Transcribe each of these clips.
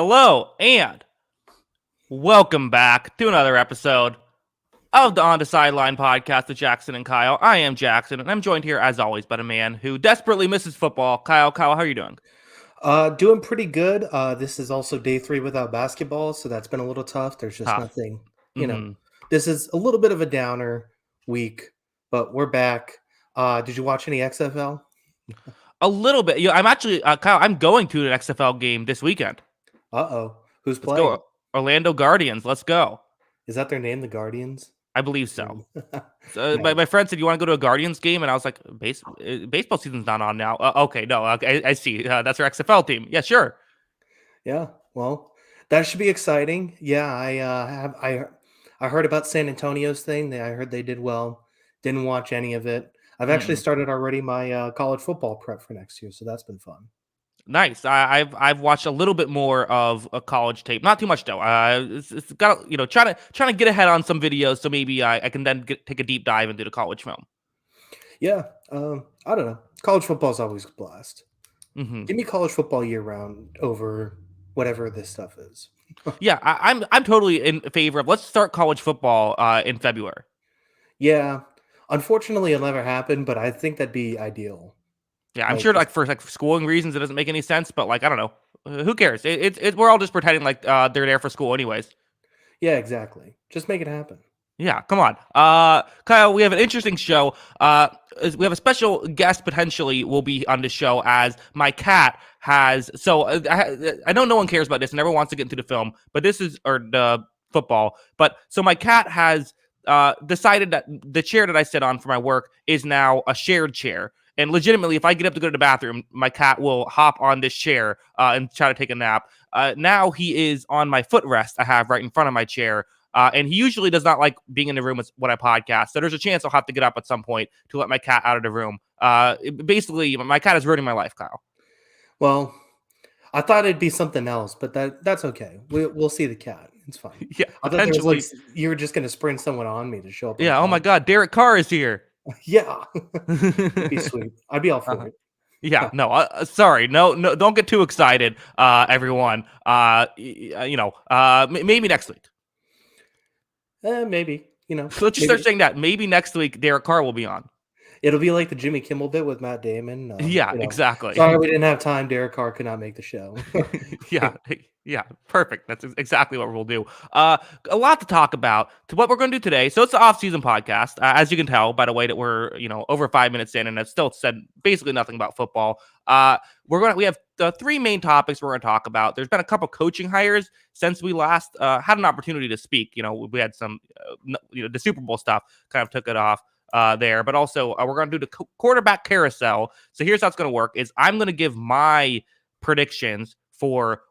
Hello and welcome back to another episode of the On the Sideline podcast with Jackson and Kyle. I am Jackson, and I'm joined here, as always, by a man who desperately misses football. Kyle, how are you doing? Doing pretty good. This is also day 3 without basketball, so that's been a little tough. There's just Tough. nothing, Mm-hmm. this is a little bit of a downer week, but we're back. Did you watch any XFL? A little bit. I'm actually, Kyle, I'm going to an XFL game this weekend. Uh-oh. Who's Let's playing? go. Orlando Guardians. Let's go. Is that their name, the Guardians? I believe so. So, Nice. my friend said, "You want to go to a Guardians game?" And I was like, baseball season's not on now. Okay, no, okay, I see. That's our XFL team. Yeah, sure. Yeah, well, that should be exciting. Yeah, I heard about San Antonio's thing. I heard they did well. Didn't watch any of it. I've actually Mm-mm. started already my college football prep for next year, so that's been fun. Nice. I've watched a little bit more of a college tape, not too much though. It's got trying to get ahead on some videos, so maybe I can then take a deep dive into the college film. Yeah, I don't know. College football is always a blast. Hmm. Give me college football year round over whatever this stuff is. Yeah, I'm totally in favor of let's start college football in February. Yeah, unfortunately, it'll never happen, but I think that'd be ideal. Yeah, I'm Like, sure like for schooling reasons it doesn't make any sense, but like I don't know, who cares? We're all just pretending like they're there for school anyways. yeah, exactly. Just make it happen. Yeah, come on. Kyle, we have an interesting show. We have a special guest potentially will be on the show as my cat has. So I know no one cares about this and everyone wants to get into the film, but this is, or the football. But so my cat has decided that the chair that I sit on for my work is now a shared chair. And legitimately, if I get up to go to the bathroom, my cat will hop on this chair and try to take a nap. Now he is on my footrest I have right in front of my chair. And he usually does not like being in the room when I podcast. So there's a chance I'll have to get up at some point to let my cat out of the room. Basically, my cat is ruining my life, Kyle. Well, I thought it'd be something else, but that's okay. We'll see the cat. It's fine. Yeah, I thought there was like potentially. you were just gonna spring someone on me to show up on the Yeah. Oh my pod. God, Derek Carr is here. Yeah, that'd be sweet. I'd be all for Uh-huh. it. Yeah, no, sorry, no, don't get too excited, everyone. Maybe next week. Maybe Let's just start maybe saying that. Maybe next week Derek Carr will be on. it'll be like the Jimmy Kimmel bit with Matt Damon. Yeah, exactly. Sorry we didn't have time. Derek Carr could not make the show. Yeah, yeah, perfect. That's exactly what we'll do. A lot to talk about. To what we're going to do today. So it's an off-season podcast, as you can tell by the way that we're over 5 minutes in, and I've still said basically nothing about football. We have the three main topics we're going to talk about. There's been a couple coaching hires since we last had an opportunity to speak. We had some, the Super Bowl stuff kind of took it off there, but also we're going to do the quarterback carousel. So here's how it's going to work: is I'm going to give my predictions for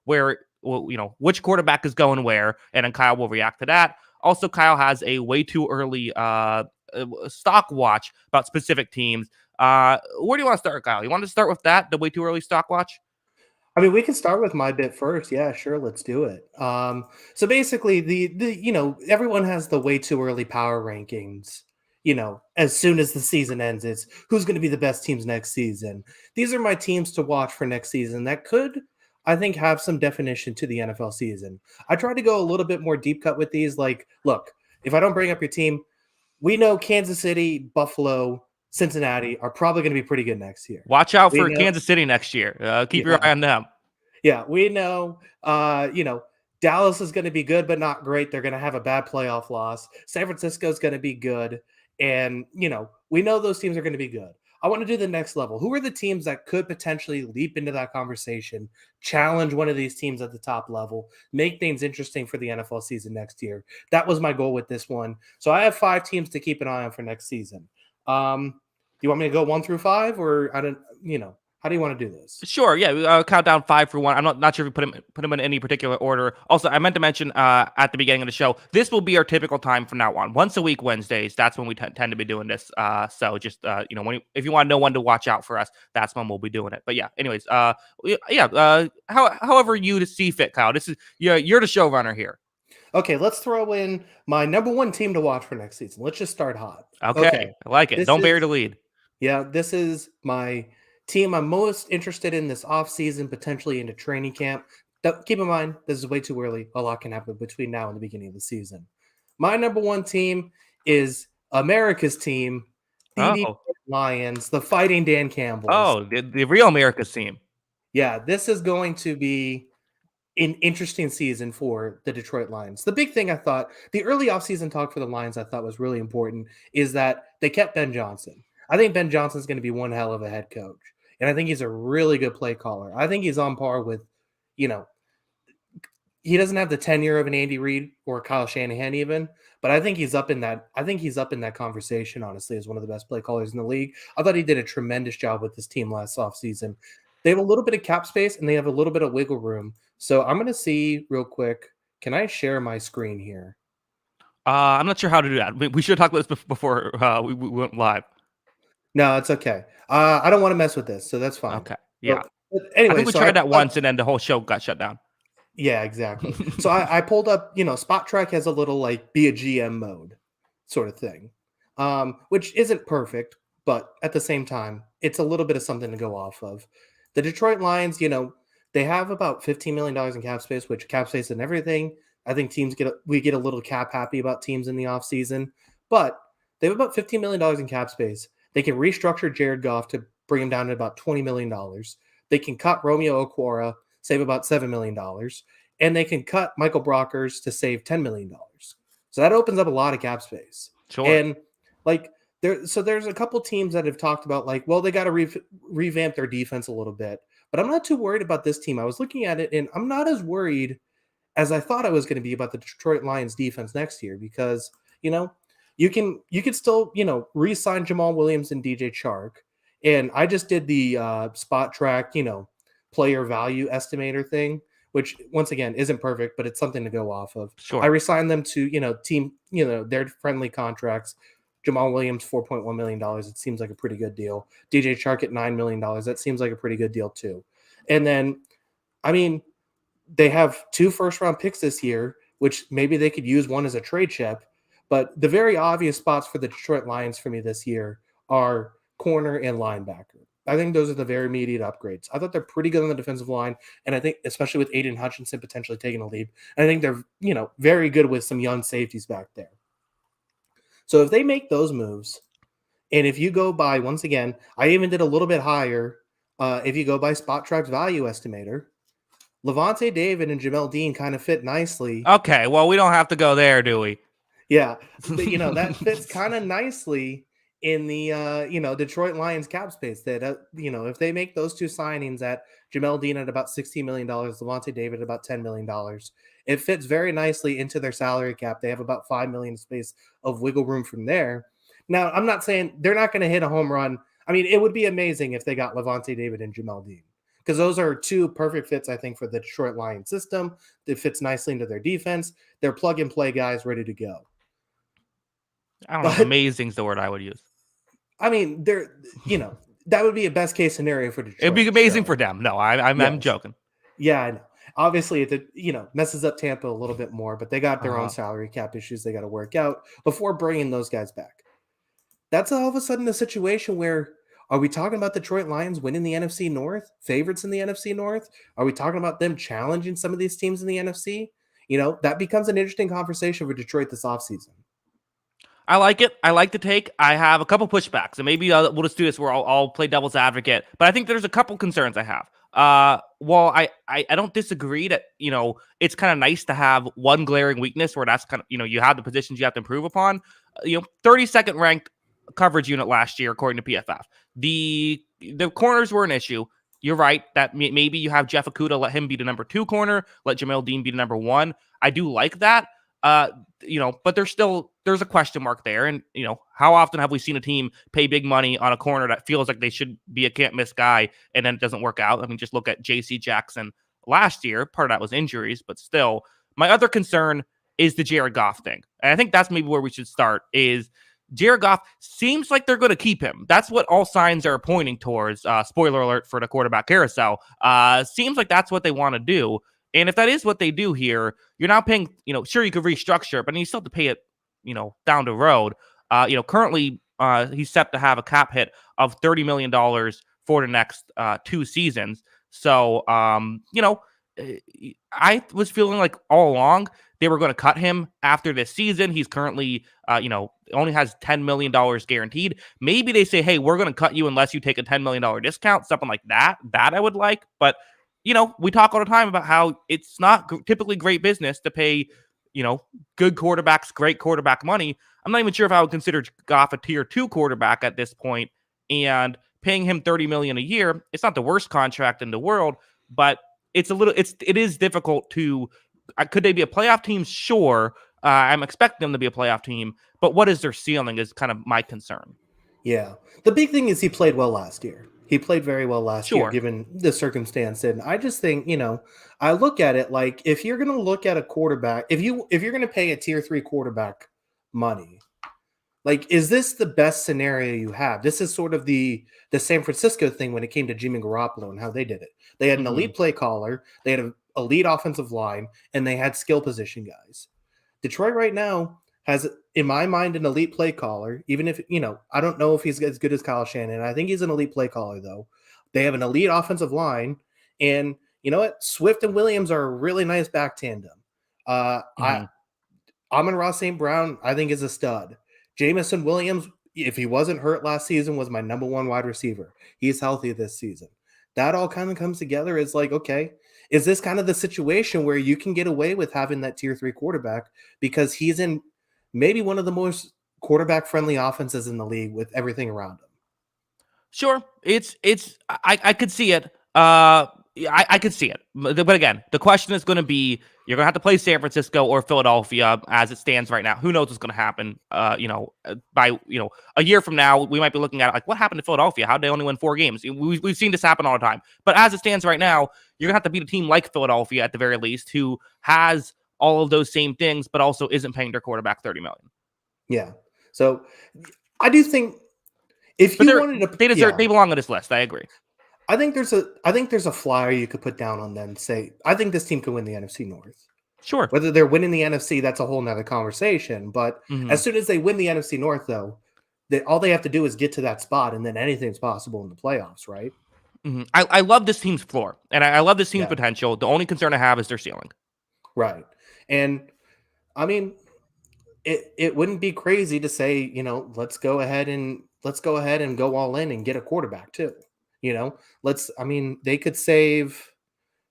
which quarterback is going where, and then Kyle will react to that. Also, Kyle has a way too early stock watch about specific teams. Where do you want to start, Kyle? You want to start with that, the way too early stock watch? I mean, we can start with my bit first. Yeah, sure, let's do it. So basically, the everyone has the way too early power rankings. As soon as the season ends, it's who's going to be the best teams next season. These are my teams to watch for next season that could, I think, have some definition to the NFL season. I tried to go a little bit more deep cut with these. Like, look, if I don't bring up your team, we know Kansas City, Buffalo, Cincinnati are probably going to be pretty good next year. Watch out We for know, Kansas City next year. Keep your yeah, eye on them. yeah, we know. Dallas is going to be good, but not great. They're going to have a bad playoff loss. San Francisco is going to be good, and we know those teams are going to be good. I want to do the next level. Who are the teams that could potentially leap into that conversation, challenge one of these teams at the top level, make things interesting for the NFL season next year? That was my goal with this one. So I have 5 teams to keep an eye on for next season. You want me to go 1 through 5, or I don't? How do you want to do this? Sure, yeah. Count down 5 for 1. I'm not sure if we put them in any particular order. Also, I meant to mention at the beginning of the show, this will be our typical time from now on. Once a week, Wednesdays. That's when we tend to be doing this. So just if you want to know when to watch out for us, that's when we'll be doing it. But yeah, anyways, however you see fit, Kyle. This is you're the showrunner here. Okay, let's throw in my number 1 team to watch for next season. Let's just start hot. Okay, I like it. Don't bury the lead. Yeah, this is my team I'm most interested in this offseason, potentially into training camp. Keep in mind, this is way too early. A lot can happen between now and the beginning of the season. My number one team is America's team, the Oh, Detroit Lions, the Fighting Dan Campbells. the real America's team. Yeah, this is going to be an interesting season for the Detroit Lions. The big thing I thought, the early offseason talk for the Lions I thought was really important is that they kept Ben Johnson. I think Ben Johnson's going to be one hell of a head coach. And I think he's a really good play caller. I think he's on par with, you know, he doesn't have the tenure of an Andy Reid or Kyle Shanahan even, but I think he's up in that. I think he's up in that conversation, honestly, as one of the best play callers in the league. I thought he did a tremendous job with this team last offseason. They have a little bit of cap space and they have a little bit of wiggle room. So I'm going to see real quick. Can I share my screen here? I'm not sure how to do that. We should talk about this before we went live. No, it's okay. I don't want to mess with this, so that's fine. Okay. Yeah. But anyway, I think we tried that once and then the whole show got shut down. Yeah, exactly. So I pulled up, Spot Track has a little like be a GM mode sort of thing, which isn't perfect, but at the same time, it's a little bit of something to go off of. The Detroit Lions, they have about $15 million in cap space, which cap space and everything. I think we get a little cap happy about teams in the offseason, but they have about $15 million in cap space. They can restructure Jared Goff to bring him down to about $20 million. They can cut Romeo Okwara, save about $7 million, and they can cut Michael Brockers to save $10 million. So that opens up a lot of cap space. Sure. And there's a couple teams that have talked about they got to revamp their defense a little bit, but I'm not too worried about this team. I was looking at it and I'm not as worried as I thought I was going to be about the Detroit Lions defense next year because, you can still, re-sign Jamal Williams and DJ Chark. And I just did the Spot Track, player value estimator thing, which once again isn't perfect, but it's something to go off of. Sure. I resigned them to, their friendly contracts. Jamal Williams, $4.1 million. It seems like a pretty good deal. DJ Chark at $9 million. That seems like a pretty good deal too. And then, they have 2 first-round picks this year, which maybe they could use one as a trade chip. But the very obvious spots for the Detroit Lions for me this year are corner and linebacker. I think those are the very immediate upgrades. I thought they're pretty good on the defensive line, and I think especially with Aiden Hutchinson potentially taking a lead, I think they're very good with some young safeties back there. So if they make those moves, and if you go by, once again, I even did a little bit higher. If you go by Spot Track's value estimator, Levante David and Jamel Dean kind of fit nicely. Okay, well, we don't have to go there, do we? Yeah, that fits kind of nicely in the Detroit Lions cap space. That if they make those 2 signings at Jamel Dean at about $16 million, Levante David at about $10 million, it fits very nicely into their salary cap. They have about $5 million space of wiggle room from there. Now, I'm not saying they're not going to hit a home run. I mean, it would be amazing if they got Levante David and Jamel Dean, because those are 2 perfect fits, I think, for the Detroit Lions system. It fits nicely into their defense. They're plug-and-play guys ready to go. I don't know. Amazing is the word I would use. I mean, that would be a best-case scenario for Detroit. It'd be amazing for them. No, I'm joking. Yeah, I know. Obviously, it messes up Tampa a little bit more, but they got their own salary cap issues they got to work out before bringing those guys back. That's all of a sudden a situation where, are we talking about Detroit Lions winning the NFC North, favorites in the NFC North? Are we talking about them challenging some of these teams in the NFC? That becomes an interesting conversation for Detroit this offseason. I like it. I like the take. I have a couple pushbacks, and maybe we'll just do this where I'll play devil's advocate. But I think there's a couple concerns I have. Well, I don't disagree that it's kind of nice to have one glaring weakness where that's kind of you have the positions you have to improve upon. 32nd ranked coverage unit last year according to PFF. The corners were an issue. You're right that maybe you have Jeff Okudah, let him be the number 2 corner, let Jamel Dean be the number 1. I do like that. But there's a question mark there. And, how often have we seen a team pay big money on a corner that feels like they should be a can't miss guy and then it doesn't work out? I mean, just look at JC Jackson last year. Part of that was injuries, but still. My other concern is the Jared Goff thing. And I think that's maybe where we should start is Jared Goff seems like they're going to keep him. That's what all signs are pointing towards. Spoiler alert for the quarterback carousel. Seems like that's what they want to do. And if that is what they do here, you're now paying, sure, you could restructure, but you still have to pay it, down the road. Currently he's set to have a cap hit of $30 million for the next 2 seasons. So, I was feeling like all along they were going to cut him after this season. He's currently, only has $10 million guaranteed. Maybe they say, hey, we're going to cut you unless you take a $10 million discount, something like that. That I would like. But, we talk all the time about how it's not typically great business to pay, good quarterbacks, great quarterback money. I'm not even sure if I would consider Goff a tier 2 quarterback at this point. And paying him $30 million a year, it's not the worst contract in the world, but it is difficult to. Could they be a playoff team? Sure. I'm expecting them to be a playoff team, but what is their ceiling is kind of my concern. Yeah. The big thing is he played well last year. He played very well last year, Sure. given the circumstance. And I just think, I look at it like if you're going to look at a quarterback, if you're going to pay a tier 3 quarterback money, like, is this the best scenario you have? This is sort of the San Francisco thing when it came to Jimmy Garoppolo and how they did it. They had an elite play caller, they had an elite offensive line, and they had skill position guys. Detroit right now has, in my mind, an elite play caller, even if, I don't know if he's as good as Kyle Shanahan. I think he's an elite play caller, though. They have an elite offensive line, and you know what? Swift and Williams are a really nice back tandem. Amon-Ra St. Brown, I think, is a stud. Jamison Williams, if he wasn't hurt last season, was my number 1 wide receiver. He's healthy this season. That all kind of comes together as like, okay, is this kind of the situation where you can get away with having that tier 3 quarterback because he's in maybe one of the most quarterback-friendly offenses in the league with everything around him? Sure. I could see it. I could see it. But again, the question is going to be, you're going to have to play San Francisco or Philadelphia as it stands right now. Who knows what's going to happen? By a year from now, we might be looking at like, what happened to Philadelphia? How did they only win 4 games? We've seen this happen all the time. But as it stands right now, you're going to have to beat a team like Philadelphia at the very least, who has all of those same things, but also isn't paying their quarterback $30 million. Yeah. So I do think if you wanted to, they belong on this list. I agree. I think there's a flyer you could put down on them. Say, I think this team could win the NFC North. Sure. Whether they're winning the NFC, that's a whole nother conversation. But as soon as they win the NFC North, though, all they have to do is get to that spot, and then anything's possible in the playoffs, right? I love this team's floor, and I love this team's potential. The only concern I have is their ceiling. Right. And, I mean, it wouldn't be crazy to say, let's go ahead and go all in and get a quarterback, too. They could save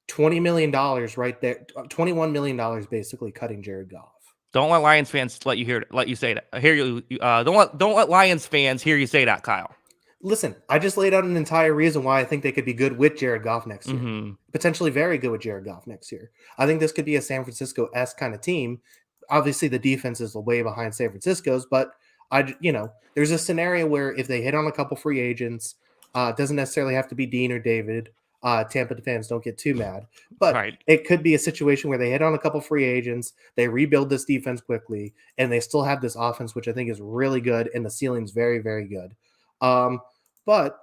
$20 million right there, $21 million basically cutting Jared Goff. Don't let Lions fans let you say that. Don't let Lions fans hear you say that, Kyle. Listen, I just laid out an entire reason why I think they could be good with Jared Goff next year. Potentially very good with Jared Goff next year. I think this could be a San Francisco-esque kind of team. Obviously, the defense is way behind San Francisco's, but there's a scenario where if they hit on a couple free agents, it doesn't necessarily have to be Dean or David. Tampa fans don't get too mad, but It could be a situation where they hit on a couple free agents, they rebuild this defense quickly, and they still have this offense, which I think is really good, and the ceiling's very, very good. But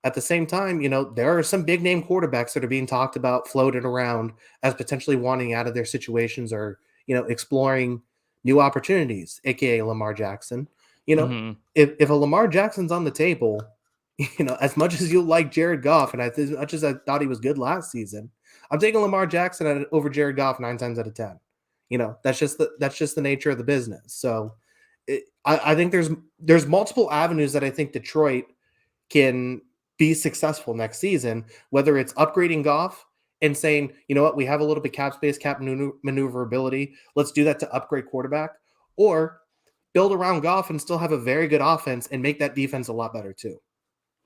at the same time, there are some big name quarterbacks that are being talked about, floated around as potentially wanting out of their situations or, exploring new opportunities, aka Lamar Jackson. If a Lamar Jackson's on the table, as much as you like Jared Goff, and as much as I thought he was good last season, I'm taking Lamar Jackson over Jared Goff 9 times out of 10. That's just the nature of the business. So I think there's multiple avenues that I think Detroit can be successful next season, whether it's upgrading Goff and saying, you know what, we have a little bit cap space, cap maneuverability. Let's do that to upgrade quarterback, or build around Goff and still have a very good offense and make that defense a lot better too.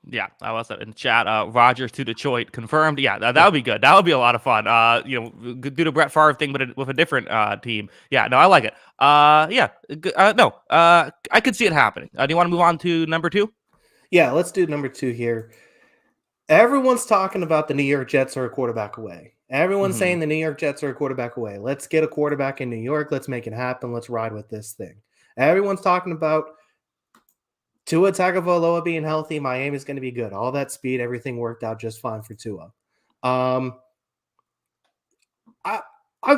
Yeah, I was in chat. Rodgers to Detroit confirmed. Yeah, that would be good. That would be a lot of fun. Do the Brett Favre thing, but with a different team. Yeah, no, I like it. I could see it happening. Do you want to move on to number 2? Yeah, let's do number 2 here. Everyone's talking about the New York Jets are a quarterback away. Everyone's saying the New York Jets are a quarterback away. Let's get a quarterback in New York. Let's make it happen. Let's ride with this thing. Everyone's talking about Tua Tagovailoa being healthy. Miami's going to be good. All that speed, everything worked out just fine for Tua. I'm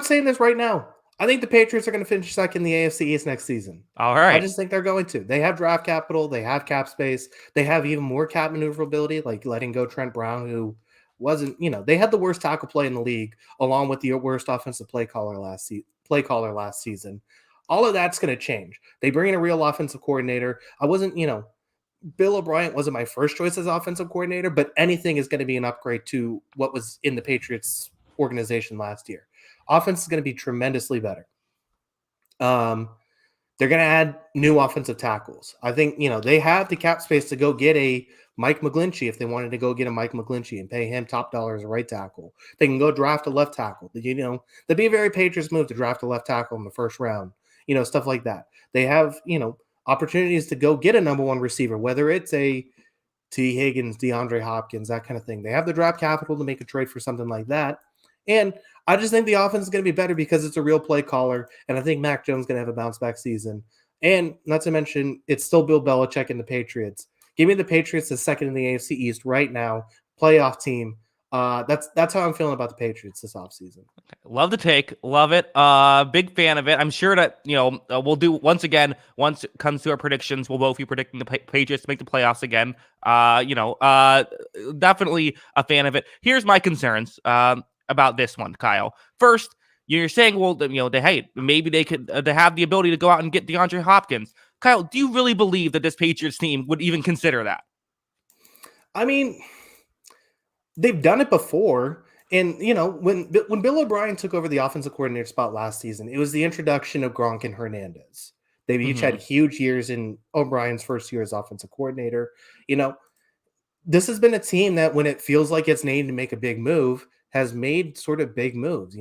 saying this right now. I think the Patriots are going to finish second in the AFC East next season. All right. I just think they're going to. They have draft capital. They have cap space. They have even more cap maneuverability, like letting go Trent Brown, who wasn't, they had the worst tackle play in the league, along with the worst offensive play caller last season. All of that's going to change. They bring in a real offensive coordinator. I wasn't, Bill O'Brien wasn't my first choice as offensive coordinator, but anything is going to be an upgrade to what was in the Patriots organization last year. Offense is going to be tremendously better. They're going to add new offensive tackles. I think, they have the cap space to go get a Mike McGlinchey if they wanted to go get a Mike McGlinchey and pay him top dollar as a right tackle. They can go draft a left tackle. That'd be a very Patriots move to draft a left tackle in the first round, stuff like that. They have, opportunities to go get a number one receiver, whether it's a T. Higgins, DeAndre Hopkins, that kind of thing. They have the draft capital to make a trade for something like that. And I just think the offense is going to be better because it's a real play caller. And I think Mac Jones is going to have a bounce back season. And not to mention, it's still Bill Belichick and the Patriots. Give me the Patriots the second in the AFC East right now, playoff team. That's how I'm feeling about the Patriots this offseason. Love the take. Love it. Big fan of it. I'm sure that, we'll do once again, once it comes to our predictions, we'll both be predicting the Patriots to make the playoffs again. Definitely a fan of it. Here's my concerns about this one, Kyle. First, you're saying, well, maybe they could they have the ability to go out and get DeAndre Hopkins. Kyle, do you really believe that this Patriots team would even consider that? I mean, they've done it before. And, when Bill O'Brien took over the offensive coordinator spot last season, it was the introduction of Gronk and Hernandez. They've each had huge years in O'Brien's first year as offensive coordinator. This has been a team that when it feels like it's needing to make a big move, has made sort of big moves,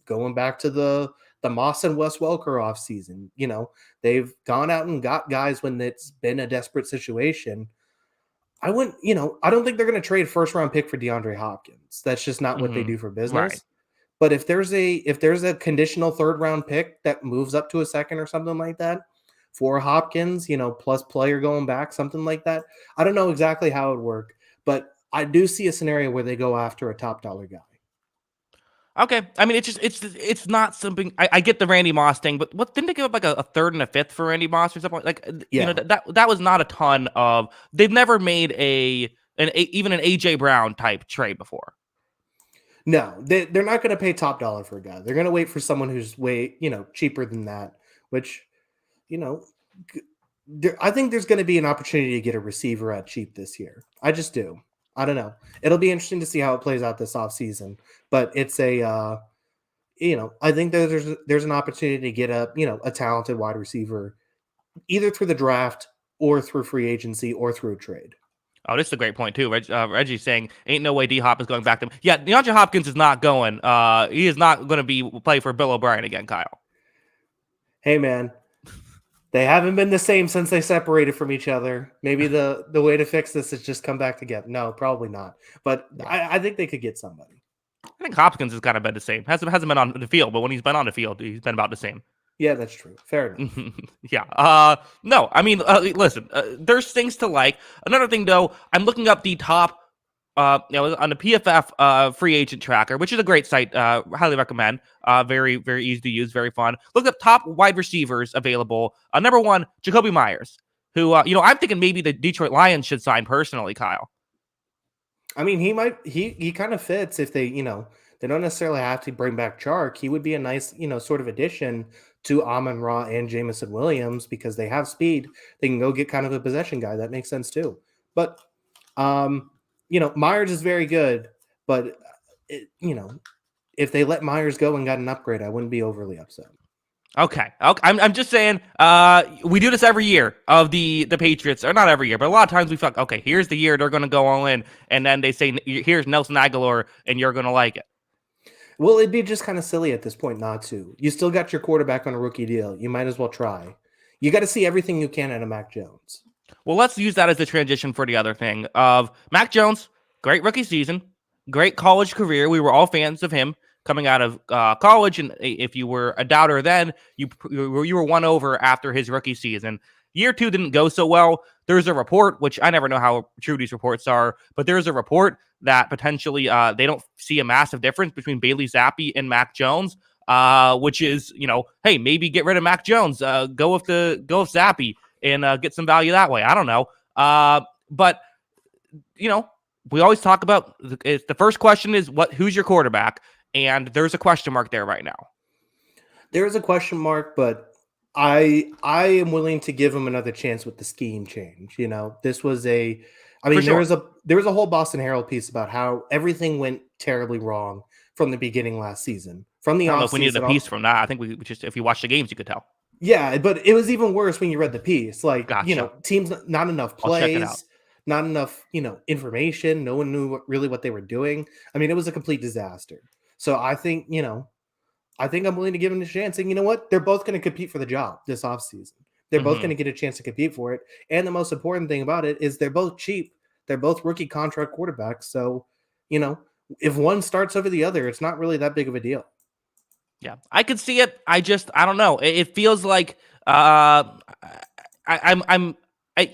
going back to the Moss and Wes Welker offseason. They've gone out and got guys when it's been a desperate situation. I wouldn't, I don't think they're going to trade first round pick for DeAndre Hopkins. That's just not what they do for business. Right. But if there's a conditional third round pick that moves up to a second or something like that for Hopkins, plus player going back, something like that. I don't know exactly how it would work, but I do see a scenario where they go after a top dollar guy. Okay, I mean, it's not something. I get the Randy Moss thing, but what didn't they give up like a third and a fifth for Randy Moss or something? Like, Yeah. that was not a ton of. They've never made even an AJ Brown type trade before. No, they're not going to pay top dollar for a guy. They're going to wait for someone who's way cheaper than that. Which, I think there's going to be an opportunity to get a receiver at cheap this year. I just do. I don't know. It'll be interesting to see how it plays out this offseason. But it's I think that there's an opportunity to get a talented wide receiver either through the draft or through free agency or through a trade. Oh, this is a great point too. Reggie's saying, "Ain't no way D-Hop is going back to him." Yeah, DeAndre Hopkins is not going. He is not going to play for Bill O'Brien again, Kyle. Hey, man. They haven't been the same since they separated from each other. Maybe the way to fix this is just come back together. No, probably not. But yeah. I think they could get somebody. I think Hopkins has kind of been the same. Hasn't been on the field, but when he's been on the field, he's been about the same. Yeah, that's true. Fair enough. Yeah. No, I mean, listen, there's things to like. Another thing, though, I'm looking up the top, on the PFF free agent tracker, which is a great site. Highly recommend. Very, very easy to use. Very fun. Look up top wide receivers available. Number one, Jacoby Myers, who, I'm thinking maybe the Detroit Lions should sign personally, Kyle. I mean, he kind of fits if they don't necessarily have to bring back Chark. He would be a nice, sort of addition to Amon-Ra and Jameson Williams because they have speed. They can go get kind of a possession guy. That makes sense too. But, Myers is very good, but if they let Myers go and got an upgrade, I wouldn't be overly upset. Okay. I'm just saying, we do this every year of the Patriots, or not every year, but a lot of times we feel like, okay, here's the year they're going to go all in, and then they say, here's Nelson Aguilar, and you're going to like it. Well, it'd be just kind of silly at this point not to. You still got your quarterback on a rookie deal. You might as well try. You got to see everything you can out of Mac Jones. Well, let's use that as the transition for the other thing of Mac Jones. Great rookie season, great college career. We were all fans of him coming out of college, and if you were a doubter then, you were won over after his rookie season. Year two didn't go so well. There's a report, which I never know how true these reports are, but there's a report that potentially they don't see a massive difference between Bailey Zappi and Mac Jones, which is, hey, maybe get rid of Mac Jones, go with Zappi and get some value that way. I don't know. But, we always talk about the first question is who's your quarterback, and there's a question mark there right now. There is a question mark, but I am willing to give him another chance with the scheme change. This was Sure. there was a whole Boston Herald piece about how everything went terribly wrong from the beginning last season, from the I don't know if we needed a offseason. piece from that. I think we just, if you watch the games, you could tell. Yeah, but it was even worse when you read the piece. Gotcha. Teams not enough I'll check it out. plays, not enough, information. No one knew really what they were doing. I mean, it was a complete disaster. So I think I'm willing to give them a chance. And you know what? They're both going to compete for the job this offseason. They're both going to get a chance to compete for it. And the most important thing about it is they're both cheap. They're both rookie contract quarterbacks. So, if one starts over the other, it's not really that big of a deal. Yeah, I could see it. I don't know. It feels like I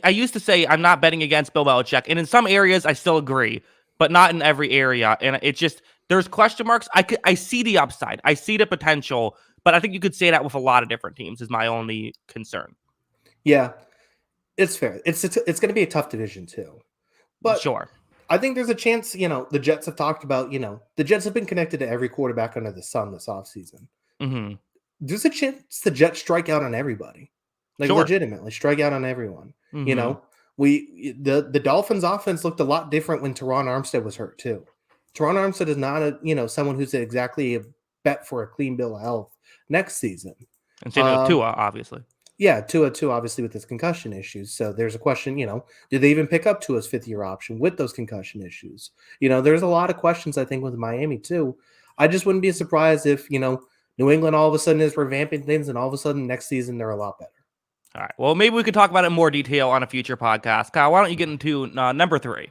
used to say I'm not betting against Bill Belichick, and in some areas I still agree, but not in every area. And it just, there's question marks. I see the upside. I see the potential, but I think you could say that with a lot of different teams is my only concern. Yeah, it's fair. It's going to be a tough division too. But Sure. I think there's a chance, the Jets have talked about, the Jets have been connected to every quarterback under the sun this offseason. Mm-hmm. There's a chance the Jets strike out on everybody. Legitimately strike out on everyone. Mm-hmm. The Dolphins offense looked a lot different when Teron Armstead was hurt too. Teron Armstead is not someone who's exactly a bet for a clean bill of health next season. And same with Tua, obviously. Yeah, Tua obviously with his concussion issues. So there's a question, did they even pick up Tua's fifth-year option with those concussion issues? There's a lot of questions, I think, with Miami too. I just wouldn't be surprised if, New England all of a sudden is revamping things and all of a sudden next season they're a lot better. All right. Well, maybe we could talk about it in more detail on a future podcast. Kyle, why don't you get into number 3?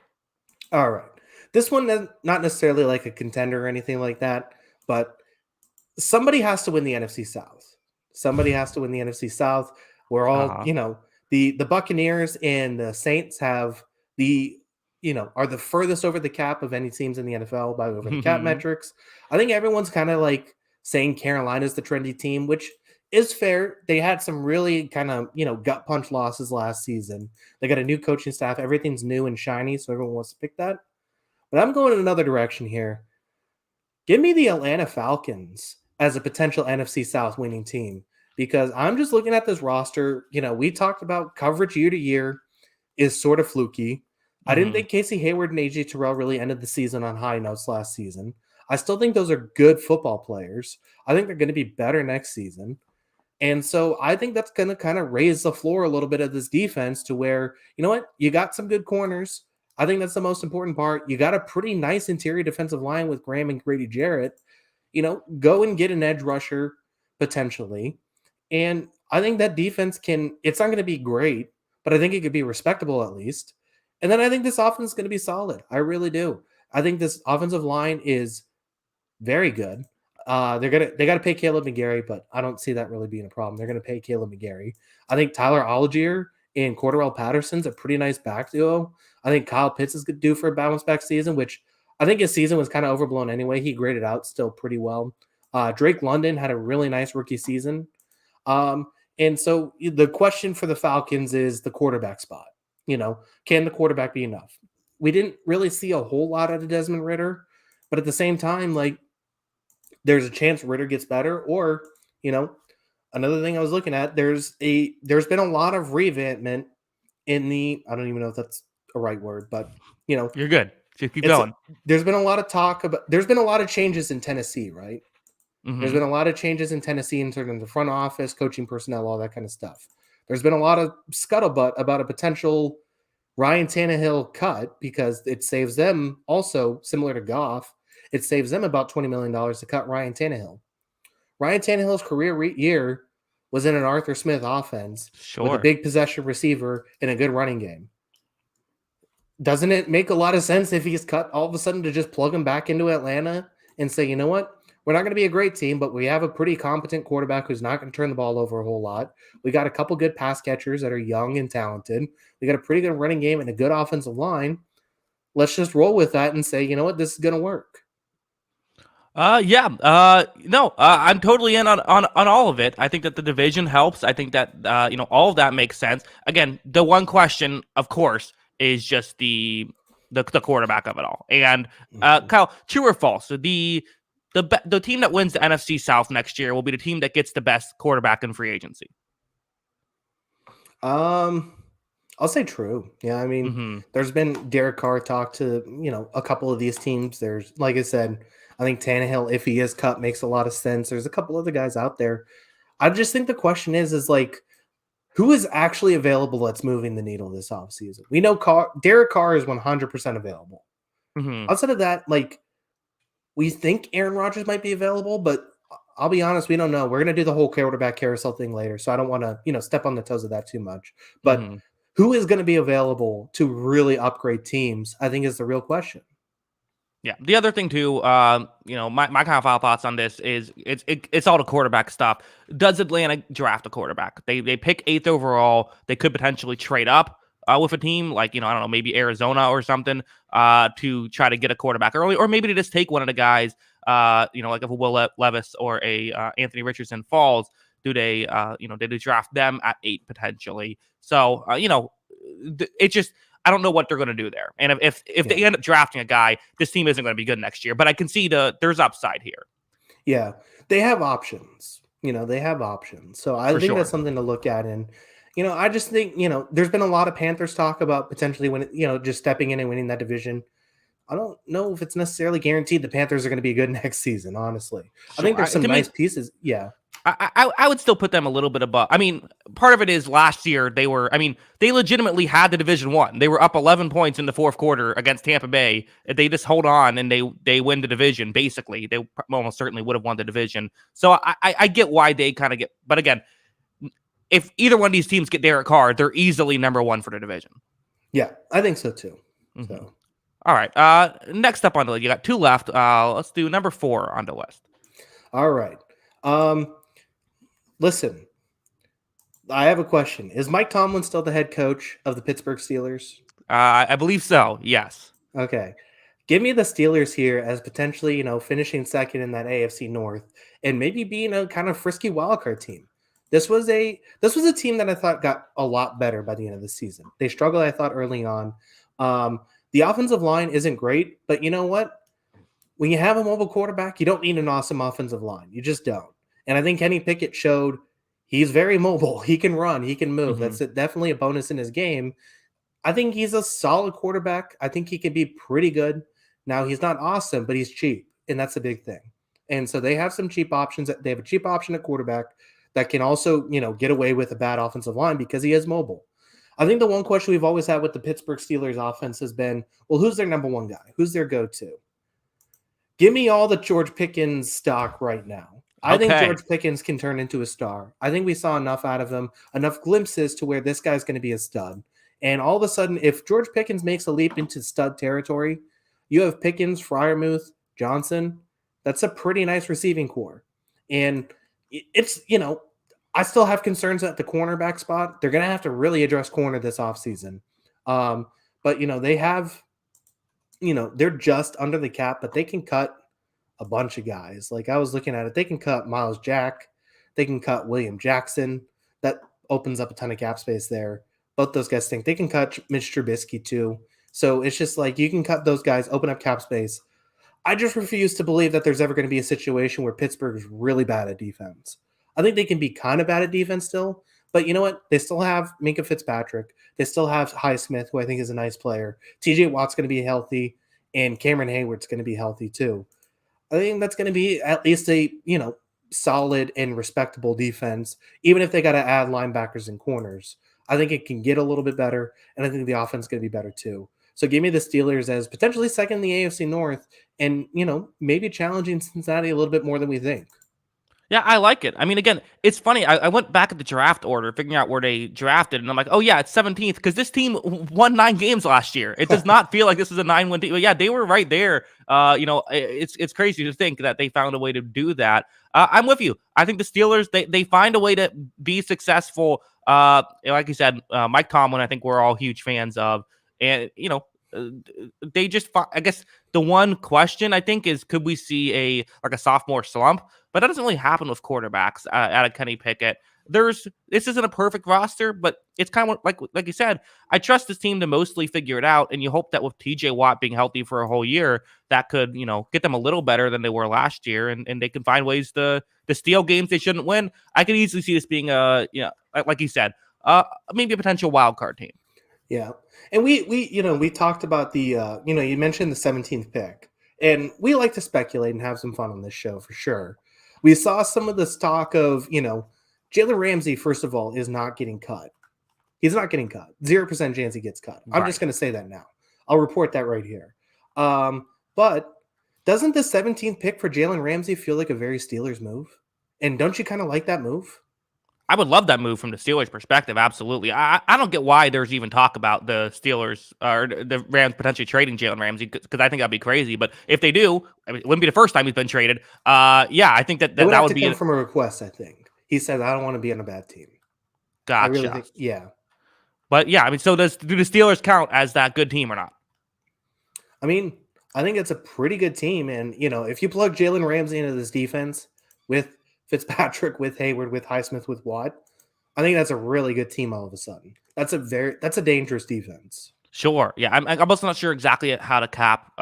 All right. This one is not necessarily like a contender or anything like that, but somebody has to win the NFC South. Somebody has to win the NFC South. We're all, the Buccaneers and the Saints have are the furthest over the cap of any teams in the NFL by over the cap metrics. I think everyone's kind of like saying Carolina's the trendy team, which is fair. They had some really kind of, gut punch losses last season. They got a new coaching staff. Everything's new and shiny, so everyone wants to pick that. But I'm going in another direction here. Give me the Atlanta Falcons as a potential NFC South winning team, because I'm just looking at this roster. We talked about coverage year to year is sort of fluky. I didn't think Casey Hayward and AJ Terrell really ended the season on high notes last season. I still think those are good football players. I think they're going to be better next season. And so I think that's going to kind of raise the floor a little bit of this defense to where, you know what, you got some good corners. I think that's the most important part. You got a pretty nice interior defensive line with Graham and Grady Jarrett. Go and get an edge rusher potentially. And I think that defense it's not going to be great, but I think it could be respectable at least. And then I think this offense is going to be solid. I really do. I think this offensive line is very good. They got to pay Caleb McGarry, but I don't see that really being a problem. They're going to pay Caleb McGarry. I think Tyler Algier and Cordarrelle Patterson's a pretty nice back duo. I think Kyle Pitts is due for a bounce back season, which I think his season was kind of overblown anyway. He graded out still pretty well. Drake London had a really nice rookie season. And so the question for the Falcons is the quarterback spot. Can the quarterback be enough? We didn't really see a whole lot out of Desmond Ridder, but at the same time, there's a chance Ridder gets better, or, another thing I was looking at, there's been a lot of revampment in I don't even know if that's a right word, but you're good. Just keep going. There's been a lot of talk about, there's been a lot of changes in Tennessee, right? Mm-hmm. There's been a lot of changes in Tennessee in terms of the front office, coaching personnel, all that kind of stuff. There's been a lot of scuttlebutt about a potential Ryan Tannehill cut because it saves them also, similar to Goff, it saves them about $20 million to cut Ryan Tannehill. Ryan Tannehill's career year was in an Arthur Smith offense with a big possession receiver and a good running game. Doesn't it make a lot of sense if he's cut all of a sudden to just plug him back into Atlanta and say, you know what? We're not going to be a great team, but we have a pretty competent quarterback who's not going to turn the ball over a whole lot. We got a couple good pass catchers that are young and talented. We got a pretty good running game and a good offensive line. Let's just roll with that and say, you know what? This is going to work. I'm totally in on all of it. I think that the division helps. I think that, all of that makes sense. Again, the one question, of course, is just the the quarterback of it all. And Mhm. Kyle, true or false? The team that wins the NFC South next year will be the team that gets the best quarterback in free agency. Um, I'll say true. Yeah, I mean, Mm-hmm. there's been Derek Carr talk to a couple of these teams. There's, like I said, I think Tannehill, if he is cut, makes a lot of sense. There's a couple other guys out there. I just think the question is like, who is actually available that's moving the needle this offseason? We know Derek Carr is 100% available. Mm-hmm. Outside of that, like, we think Aaron Rodgers might be available, but I'll be honest, we don't know. We're gonna do the whole quarterback carousel thing later, so I don't want to, step on the toes of that too much. But Mm-hmm. who is going to be available to really upgrade teams? I think is the real question. Yeah. The other thing too, my kind of final thoughts on this is it's all the quarterback stuff. Does Atlanta draft a quarterback? They pick 8th overall. They could potentially trade up with a team like, I don't know, maybe Arizona or something to try to get a quarterback early, or maybe to just take one of the guys, like if a Will Levis or a Anthony Richardson falls, do they draft them at 8 potentially? So it just. I don't know what they're going to do there. And if they end up drafting a guy, this team isn't going to be good next year. But I can see there's upside here. Yeah, they have options. They have options. So I For think that's sure. something to look at. And I just think there's been a lot of Panthers talk about potentially just stepping in and winning that division. I don't know if it's necessarily guaranteed the Panthers are going to be good next season. Honestly, I think Sure. there's some To me, nice pieces. Yeah, I would still put them a little bit above. I mean, part of it is last year they legitimately had the division won. They were up 11 points in the fourth quarter against Tampa Bay. They just hold on and they win the division. Basically, they almost certainly would have won the division. So I get why they kind of get. But again, if either one of these teams get Derek Carr, they're easily number one for the division. yeah, I think so too. Mm-hmm. So All right. Next up on the list, you got 2 left. Let's do number 4 on the list. all right. Listen, I have a question. Is Mike Tomlin still the head coach of the Pittsburgh Steelers? I believe so. Yes. Okay. Give me the Steelers here as potentially, finishing second in that AFC North and maybe being a kind of frisky wildcard team. This was a team that I thought got a lot better by the end of the season. They struggled, I thought, early on. The offensive line isn't great, but you know what? When you have a mobile quarterback, you don't need an awesome offensive line. You just don't. And I think Kenny Pickett showed he's very mobile. He can run. He can move. Mm-hmm. That's definitely a bonus in his game. I think he's a solid quarterback. I think he could be pretty good. Now, he's not awesome, but he's cheap, and that's a big thing. And so they have some cheap options. They have a cheap option at quarterback that can also, get away with a bad offensive line because he is mobile. I think the one question we've always had with the Pittsburgh Steelers offense has been, well, who's their number one guy? Who's their go-to? Give me all the George Pickens stock right now. I think Okay. George Pickens can turn into a star. I think we saw enough out of him, enough glimpses to where this guy's going to be a stud. And all of a sudden, if George Pickens makes a leap into stud territory, you have Pickens, Freiermuth, Johnson. That's a pretty nice receiving core. And it's, I still have concerns at the cornerback spot. They're going to have to really address corner this offseason. But, they have, they're just under the cap, but they can cut a bunch of guys. Like I was looking at it, they can cut Miles Jack, they can cut William Jackson. That opens up a ton of cap space there. Both those guys think they can cut Mitch Trubisky too. So it's just like you can cut those guys, open up cap space. I just refuse to believe that there's ever going to be a situation where Pittsburgh is really bad at defense. I think they can be kind of bad at defense still, but you know what? They still have Minka Fitzpatrick. They still have Highsmith, who I think is a nice player. TJ Watt's going to be healthy, and Cameron Hayward's going to be healthy too. I think that's going to be at least a, solid and respectable defense, even if they got to add linebackers and corners. I think it can get a little bit better, and I think the offense is going to be better too. So give me the Steelers as potentially second in the AFC North and, maybe challenging Cincinnati a little bit more than we think. Yeah, I like it. I mean, again, it's funny. I went back at the draft order, figuring out where they drafted, and I'm like, oh yeah, it's 17th because this team won 9 games last year. It does not feel like this is a 9-win team. But yeah, they were right there. It's crazy to think that they found a way to do that. I'm with you. I think the Steelers they find a way to be successful. Like you said, Mike Tomlin, I think we're all huge fans of, and they just. I guess the one question I think is, could we see a sophomore slump? But that doesn't really happen with quarterbacks out of Kenny Pickett. this isn't a perfect roster, but it's kind of like you said, I trust this team to mostly figure it out, and you hope that with TJ Watt being healthy for a whole year, that could, get them a little better than they were last year, and they can find ways to steal games they shouldn't win. I could easily see this being like you said, maybe a potential wild card team. Yeah. And we talked about you mentioned the 17th pick, and we like to speculate and have some fun on this show for sure. We saw some of this talk of, Jalen Ramsey, first of all, is not getting cut. He's not getting cut. 0% chance he gets cut. I'm just going to say that now. I'll report that right here. But doesn't the 17th pick for Jalen Ramsey feel like a very Steelers move? And don't you kind of like that move? I would love that move from the Steelers' perspective. Absolutely. I don't get why there's even talk about the Steelers or the Rams potentially trading Jalen Ramsey, because I think that'd be crazy. But if they do, I mean, it wouldn't be the first time he's been traded. I think that would be come from a request. I think he said, "I don't want to be on a bad team." Gotcha. I really think, yeah. But yeah, I mean, so do the Steelers count as that good team or not? I mean, I think it's a pretty good team, and if you plug Jalen Ramsey into this defense with Fitzpatrick, with Hayward, with Highsmith, with Watt, I think that's a really good team all of a sudden. That's a dangerous defense. Sure. Yeah. I'm also not sure exactly how the cap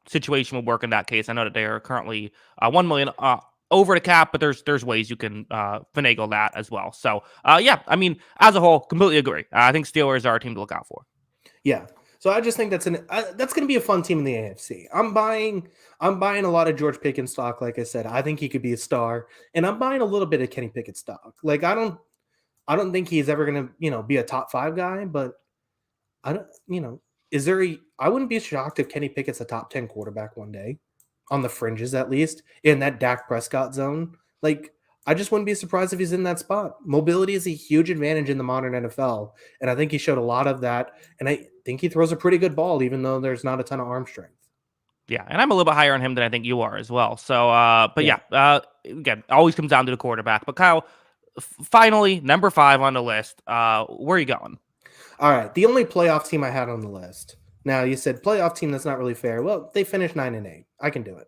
situation will work in that case. I know that they are currently $1 million over the cap, but there's ways you can finagle that as well. So yeah, I mean, as a whole, completely agree. I think Steelers are a team to look out for. Yeah. So I just think that's going to be a fun team in the AFC. I'm buying a lot of George Pickens stock. Like I said, I think he could be a star, and I'm buying a little bit of Kenny Pickett stock. Like I don't think he's ever going to be a top 5 guy, but I don't I wouldn't be shocked if Kenny Pickett's a top 10 quarterback one day, on the fringes at least, in that Dak Prescott zone. Like I just wouldn't be surprised if he's in that spot. Mobility is a huge advantage in the modern NFL, and I think he showed a lot of that. And I think he throws a pretty good ball, even though there's not a ton of arm strength. Yeah, and I'm a little bit higher on him than I think you are as well. So, again, always comes down to the quarterback. But Kyle, finally, number 5 on the list. Where are you going? All right, the only playoff team I had on the list. Now, you said playoff team, that's not really fair. Well, they finished 9-8. I can do it.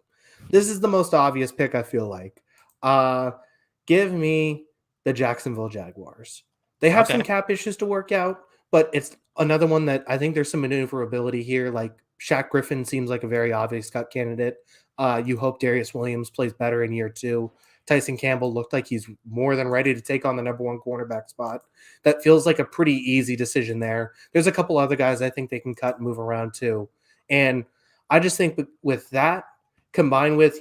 This is the most obvious pick, I feel like. Give me the Jacksonville Jaguars. They have some cap issues to work out, but it's another one that I think there's some maneuverability here. Like Shaq Griffin seems like a very obvious cut candidate. You hope Darius Williams plays better in year 2. Tyson Campbell looked like he's more than ready to take on the number 1 cornerback spot. That feels like a pretty easy decision there. There's a couple other guys I think they can cut and move around too. And I just think with that, combined with,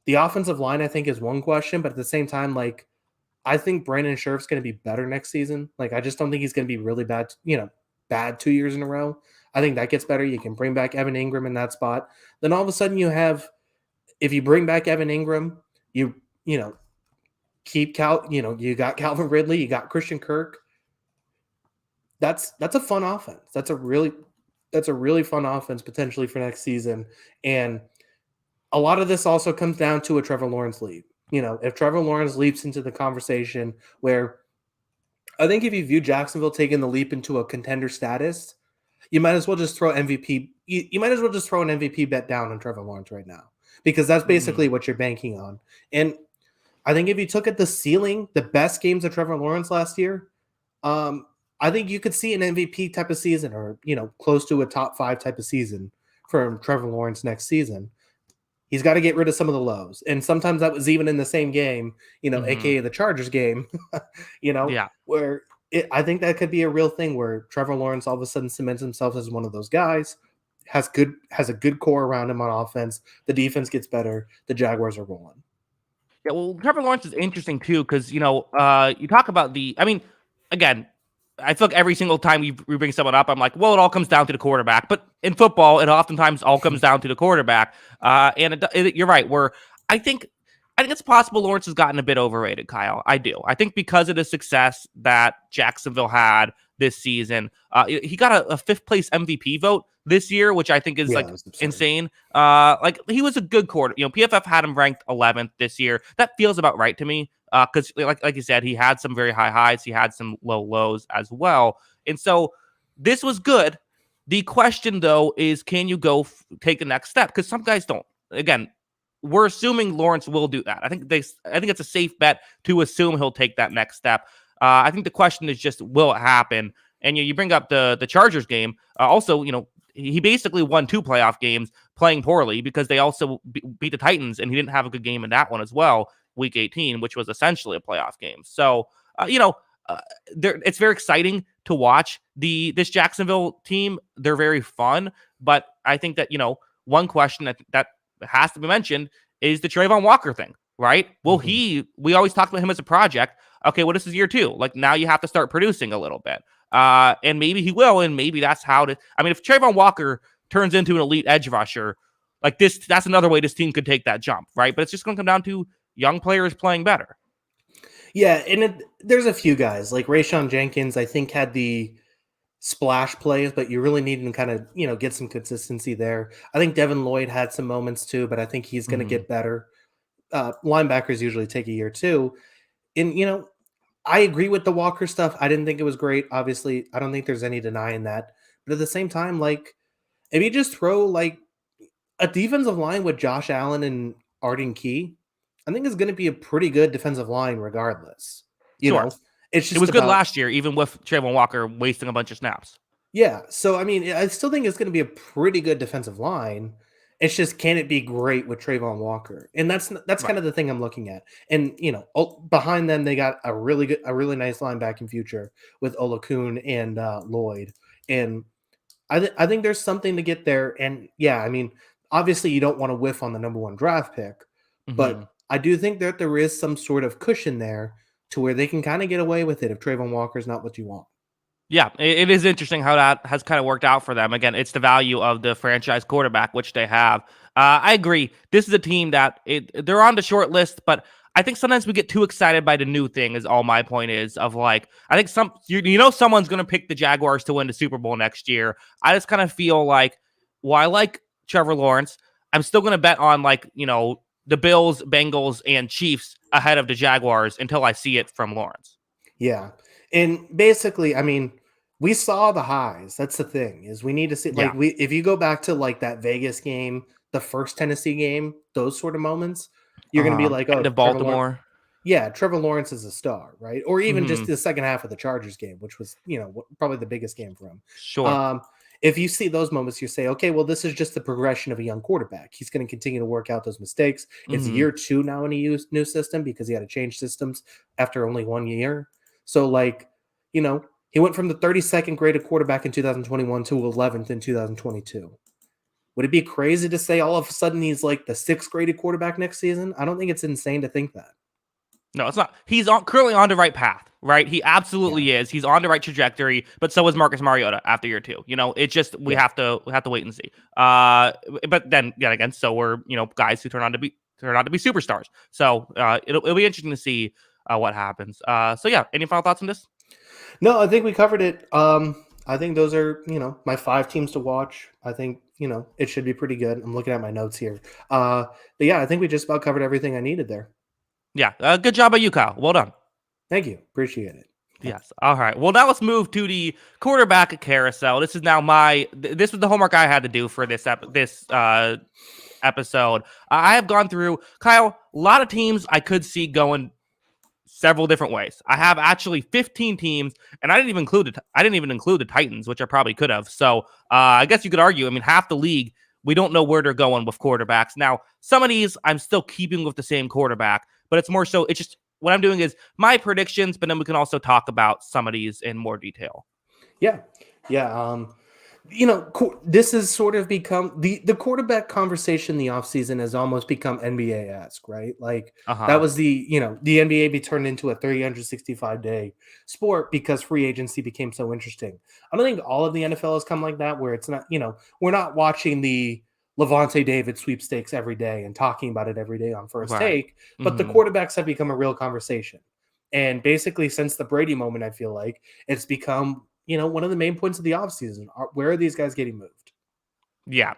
the offensive line, I think is one question, but at the same time, like, I think Brandon Scherf's going to be better next season. Like, I just don't think he's going to be really bad, bad 2 years in a row. I think that gets better. You can bring back Evan Ingram in that spot. Then all of a sudden if you bring back Evan Ingram, you keep you got Calvin Ridley, you got Christian Kirk. That's a fun offense. That's a really fun offense potentially for next season. And a lot of this also comes down to a Trevor Lawrence leap. If Trevor Lawrence leaps into the conversation, where I think if you view Jacksonville taking the leap into a contender status, you might as well just throw MVP. You might as well just throw an MVP bet down on Trevor Lawrence right now, because that's basically what you're banking on. And I think if you took at the ceiling, the best games of Trevor Lawrence last year, I think you could see an MVP type of season, or close to a top 5 type of season from Trevor Lawrence next season. He's got to get rid of some of the lows, and sometimes that was even in the same game, aka the Chargers game, where I think that could be a real thing where Trevor Lawrence all of a sudden cements himself as one of those guys, has a good core around him on offense. The defense gets better. The Jaguars are rolling. Yeah, well, Trevor Lawrence is interesting too, because you talk about again, I feel like every single time we bring someone up, I'm like, well, it all comes down to the quarterback. But in football, it oftentimes all comes down to the quarterback. And you're right. I think it's possible Lawrence has gotten a bit overrated, Kyle. I do. I think because of the success that Jacksonville had this season, he got a 5th place MVP vote this year, which I think is insane. He was a good quarter. PFF had him ranked 11th this year. That feels about right to me. Because like you said, he had some very high highs, he had some low lows as well, and so this was good. The question though is, can you go take the next step? Because some guys don't. Again, we're assuming Lawrence will do that. I think it's a safe bet to assume he'll take that next step. I think the question is just, will it happen? And you bring up the Chargers game. Also, he basically won 2 playoff games playing poorly because they also beat the Titans, and he didn't have a good game in that one as well, Week 18, which was essentially a playoff game. So, it's very exciting to watch this Jacksonville team. They're very fun, but I think that one question that has to be mentioned is the Trayvon Walker thing, right? Will we always talk about him as a project. Okay, well, this is year 2. Like, now you have to start producing a little bit. And maybe he will, and maybe that's how if Trayvon Walker turns into an elite edge rusher, like this, that's another way this team could take that jump, right? But it's just going to come down to young players playing better. Yeah, and there's a few guys, like Rayshawn Jenkins, I think, had the splash plays, but you really need to kind of, get some consistency there. I think Devin Lloyd had some moments too, but I think he's going to get better. Linebackers usually take a year too. And, I agree with the Walker stuff. I didn't think it was great. Obviously, I don't think there's any denying that. But at the same time, like, if you just throw like a defensive line with Josh Allen and Arden Key, I think it's going to be a pretty good defensive line regardless. Sure. It's just it was good last year, even with Trayvon Walker wasting a bunch of snaps. Yeah. So, I still think it's going to be a pretty good defensive line. It's just, can it be great with Trayvon Walker? And that's kind of the thing I'm looking at. And, behind them, they got a really nice linebacking future with Olakun and Lloyd. And I think there's something to get there. And yeah, obviously you don't want to whiff on the number 1 draft pick, but I do think that there is some sort of cushion there to where they can kind of get away with it if Trayvon Walker is not what you want. Yeah, it is interesting how that has kind of worked out for them. Again, it's the value of the franchise quarterback, which they have. I agree. This is a team that they're on the short list, but I think sometimes we get too excited by the new thing is all my point is of like, I think someone's going to pick the Jaguars to win the Super Bowl next year. I just kind of feel like, I like Trevor Lawrence. I'm still going to bet on the Bills, Bengals, and Chiefs ahead of the Jaguars until I see it from Lawrence. Yeah. And basically, we saw the highs. That's the thing, is we need to see, if you go back to like that Vegas game, the first Tennessee game, those sort of moments, you're going to be like, oh, to Baltimore. Trevor Lawrence is a star, right? Or even just the second half of the Chargers game, which was, probably the biggest game for him. Sure. If you see those moments, you say, okay, well, this is just the progression of a young quarterback. He's going to continue to work out those mistakes. It's year 2 now in a new system because he had to change systems after only 1 year. So, he went from the 32nd graded quarterback in 2021 to 11th in 2022. Would it be crazy to say all of a sudden he's like the 6th graded quarterback next season? I don't think it's insane to think that. No, it's not. He's currently on the right path, right? He absolutely is. He's on the right trajectory, but so is Marcus Mariota after year 2. It's just we have to wait and see. But then again, so we're guys who turn out to be superstars. So it'll be interesting to see what happens. So yeah, any final thoughts on this? No, I think we covered it. I think those are, my 5 teams to watch. I think, it should be pretty good. I'm looking at my notes here. But yeah, I think we just about covered everything I needed there. Yeah. Good job by you, Kyle. Well done. Thank you. Appreciate it. Yes. All right. Well, now let's move to the quarterback carousel. This is now this was the homework I had to do for this episode. I have gone through, Kyle, a lot of teams I could see going several different ways. I have actually 15 teams, and I didn't even include the Titans, which I probably could have. So I guess you could argue, half the league, we don't know where they're going with quarterbacks. Now, some of these I'm still keeping with the same quarterback, but it's more so, it's just, what I'm doing is my predictions, but then we can also talk about some of these in more detail. Yeah. Yeah. This has sort of become the quarterback conversation in the offseason has almost become NBA-esque, right? Like that was the NBA be turned into a 365-day sport because free agency became so interesting. I don't think all of the NFL has come like that, where it's not, we're not watching the Levante David sweepstakes every day and talking about it every day on First Take, but the quarterbacks have become a real conversation. And basically since the Brady moment, I feel like it's become one of the main points of the offseason. Where are these guys getting moved? Yeah.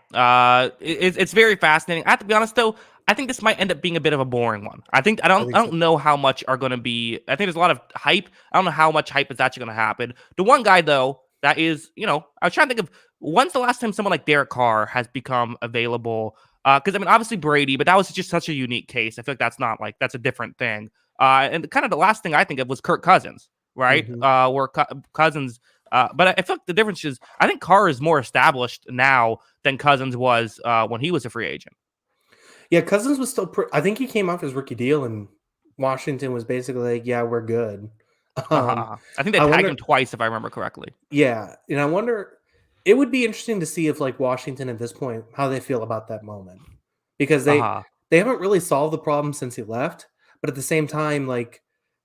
It's very fascinating. I have to be honest, though, I think this might end up being a bit of a boring one. I don't know how much are going to be. I think there's a lot of hype. I don't know how much hype is actually going to happen. The one guy, though, that is, I was trying to think of when's the last time someone like Derek Carr has become available Because I mean, obviously Brady, but that was just such a unique case. I feel like that's a different thing. And kind of the last thing I think of was Kirk Cousins, right? Hmm. Where Cousins. But I feel like the difference is I think Carr is more established now than Cousins was when he was a free agent. Yeah, Cousins was still. I think he came off his rookie deal, and Washington was basically like, "Yeah, we're good." Um, I think they I tagged him wonder. twice if I remember correctly. Yeah, and I wonder. It would be interesting to see if like Washington at this point how they feel about that moment because Uh they huh. they haven't really solved the problem since he left. But at the same time, like,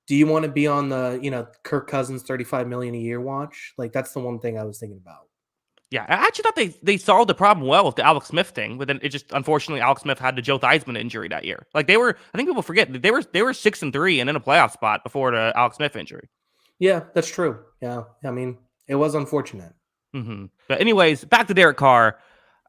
do you want to be on the Kirk Cousins 35 million a year watch? Like that's the one thing I was thinking about. Yeah, I actually thought they solved the problem well with the Alex Smith thing, but then it just unfortunately Alex Smith had the Joe Theismann injury that year. Like they were, I think people forget that they were 6-3 and in a playoff spot before the Alex Smith injury. Yeah, that's true. Yeah, I mean, it was unfortunate. But anyways, back to Derek Carr.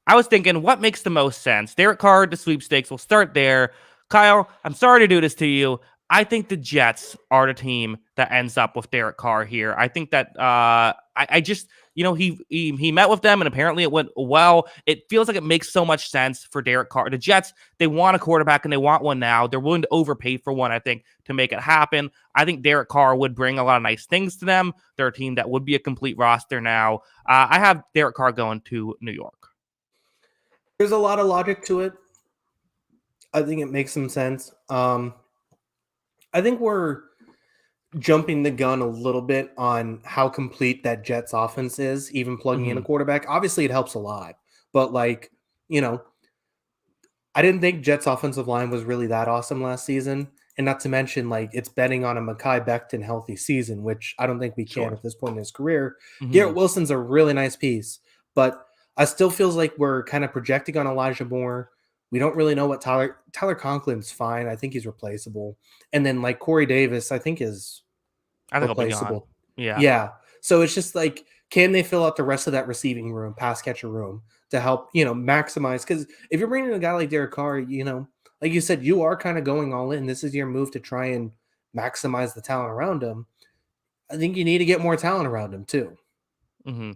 I was thinking, what makes the most sense? Derek Carr, the sweepstakes. We'll start there. Kyle, I'm sorry to do this to you. I think the Jets are the team that ends up with Derek Carr here. I think that I just he met with them and apparently it went well. It feels like it makes so much sense for Derek Carr. The Jets, they want a quarterback and they want one now. They're willing to overpay for one, I think, to make it happen. I think Derek Carr would bring a lot of nice things to them. They're a team that would be a complete roster now. I have Derek Carr going to New York. There's a lot of logic to it. I think it makes some sense. I think we're jumping the gun a little bit on how complete that Jets offense is, even plugging in a Mhm. quarterback. Obviously, it helps a lot, but like, you know, I didn't think Jets offensive line was really that awesome last season. And not to mention, like, it's betting on a Mekhi Becton healthy season, which I don't think we can Sure. at this point in his career. Garrett Mhm. Wilson's a really nice piece, but I still feels like we're kind of projecting on Elijah Moore. We don't really know what Tyler Conklin's fine. I think he's replaceable. And then like Corey Davis, I think is I think I'll be gone. replaceable. Yeah. Yeah. So it's just like, can they fill out the rest of that receiving room, pass catcher room to help, maximize? Because if you're bringing in a guy like Derek Carr, like you said, you are kind of going all in. This is your move to try and maximize the talent around him. I think you need to get more talent around him too.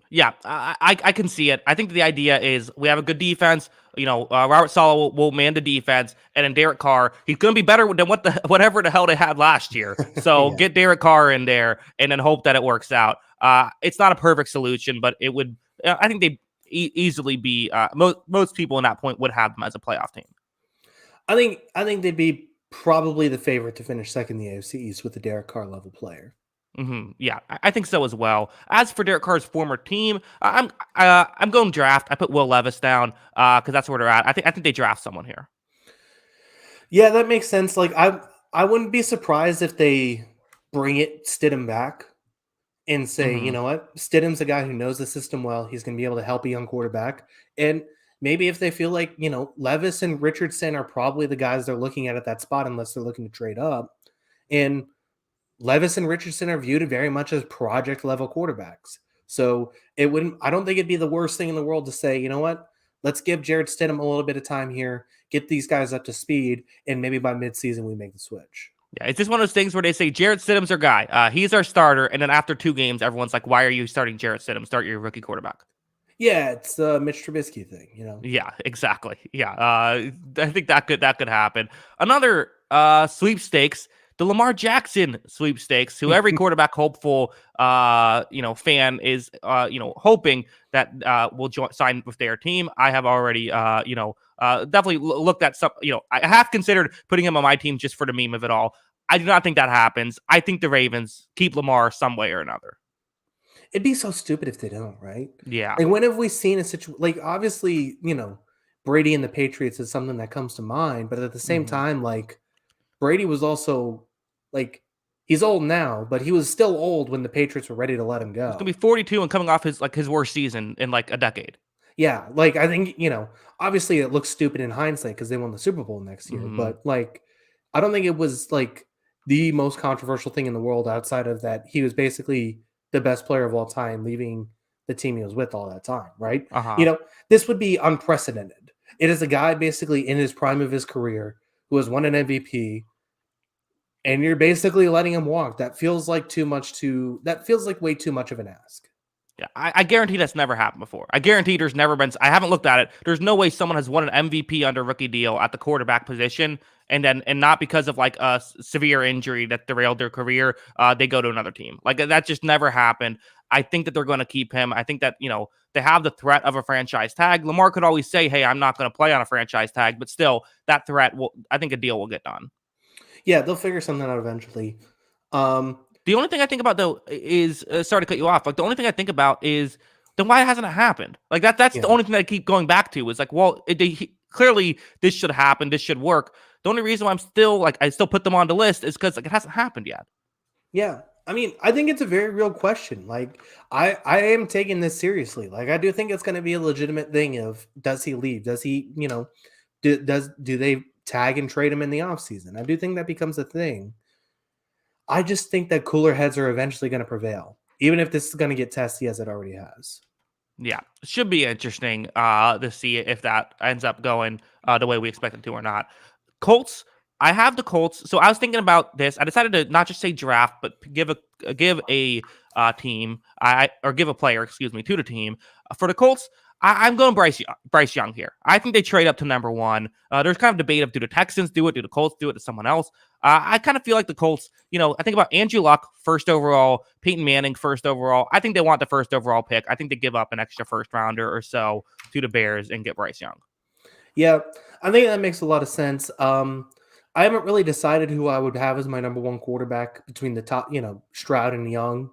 Yeah, I can see it. I think the idea is we have a good defense. Robert Saleh will man the defense, and then Derek Carr, he's going to be better than whatever the hell they had last year. So Yeah. get Derek Carr in there, and then hope that it works out. It's not a perfect solution, but it would. I think they easily be. Most people in that point would have them as a playoff team. I think they'd be probably the favorite to finish second in the AFC East with the Derek Carr level player. Yeah, I think so as well. As for Derek Carr's former team, I'm going draft. I put Will Levis down because that's where they're at. I think they draft someone here. Yeah, that makes sense. Like I wouldn't be surprised if they bring Stidham back and say, you hmm know what, Stidham's a guy who knows the system well. He's going to be able to help a young quarterback. And maybe if they feel like, Levis and Richardson are probably the guys they're looking at that spot, unless they're looking to trade up. And Levis and Richardson are viewed very much as project level quarterbacks. So I don't think it'd be the worst thing in the world to say, you know what, let's give Jared Stidham a little bit of time here, get these guys up to speed, and maybe by midseason we make the switch. Yeah, it's just one of those things where they say Jarrett Stidham's our guy. He's our starter, and then after 2 games, everyone's like, "Why are you starting Jarrett Stidham? Start your rookie quarterback." Yeah, it's the Mitch Trubisky thing. Yeah, exactly. Yeah, I think that could happen. Another sweepstakes, the Lamar Jackson sweepstakes, who every quarterback hopeful fan is hoping that will sign with their team. I have already definitely looked at some. I have considered putting him on my team just for the meme of it all. I do not think that happens. I think the Ravens keep Lamar some way or another. It'd be so stupid if they don't, right? Yeah. Like, when have we seen a situation like, obviously, Brady and the Patriots is something that comes to mind, but at the same hmm time, like, Brady was also like, he's old now, but he was still old when the Patriots were ready to let him He's gonna go. be 42 and coming off his worst season in like a decade. Yeah, like, I think, obviously it looks stupid in hindsight because they won the Super Bowl next year, hmm but like, I don't think it was like the most controversial thing in the world outside of that he was basically the best player of all time, leaving the team he was with all that time, right? Uh You huh. know, this would be unprecedented. It is a guy basically in his prime of his career who has won an MVP, and you're basically letting him walk. That feels like way too much of an ask. Yeah, I guarantee that's never happened before. I guarantee there's never been. I haven't looked at it. There's no way someone has won an MVP under rookie deal at the quarterback position, and not because of like a severe injury that derailed their career. They go to another team. Like that just never happened. I think that they're going to keep him. I think that they have the threat of a franchise tag. Lamar could always say, "Hey, I'm not going to play on a franchise tag," but still, that threat will. I think a deal will get done. Yeah, they'll figure something out eventually. The only thing I think about though is sorry to cut you off. Like the only thing I think about is then why hasn't it happened? Like that's the Yeah. only thing that I keep going back to is like, well, clearly this should happen. This should work. The only reason why I'm still like I still put them on the list is because like it hasn't happened yet. Yeah. I mean, I think it's a very real question. Like, I am taking this seriously. Like, I do think it's going to be a legitimate thing of does he leave? Does he, do they tag and trade him in the offseason? I do think that becomes a thing. I just think that cooler heads are eventually going to prevail, even if this is going to get testy as it already has. Yeah, it should be interesting to see if that ends up going the way we expect it to or not. Colts, I have the Colts. So I was thinking about this. I decided to not just say draft, but give a team, or give a player, excuse me, to the team. For the Colts, I'm going Bryce Young here. I think they trade up to number one. There's kind of debate of do the Texans do it, do the Colts do it to someone else. I kind of feel like the Colts, I think about Andrew Luck, first overall, Peyton Manning, first overall. I think they want the first overall pick. I think they give up an extra first rounder or so to the Bears and get Bryce Young. Yeah, I think that makes a lot of sense. I haven't really decided who I would have as my number one quarterback between the top, Stroud and Young.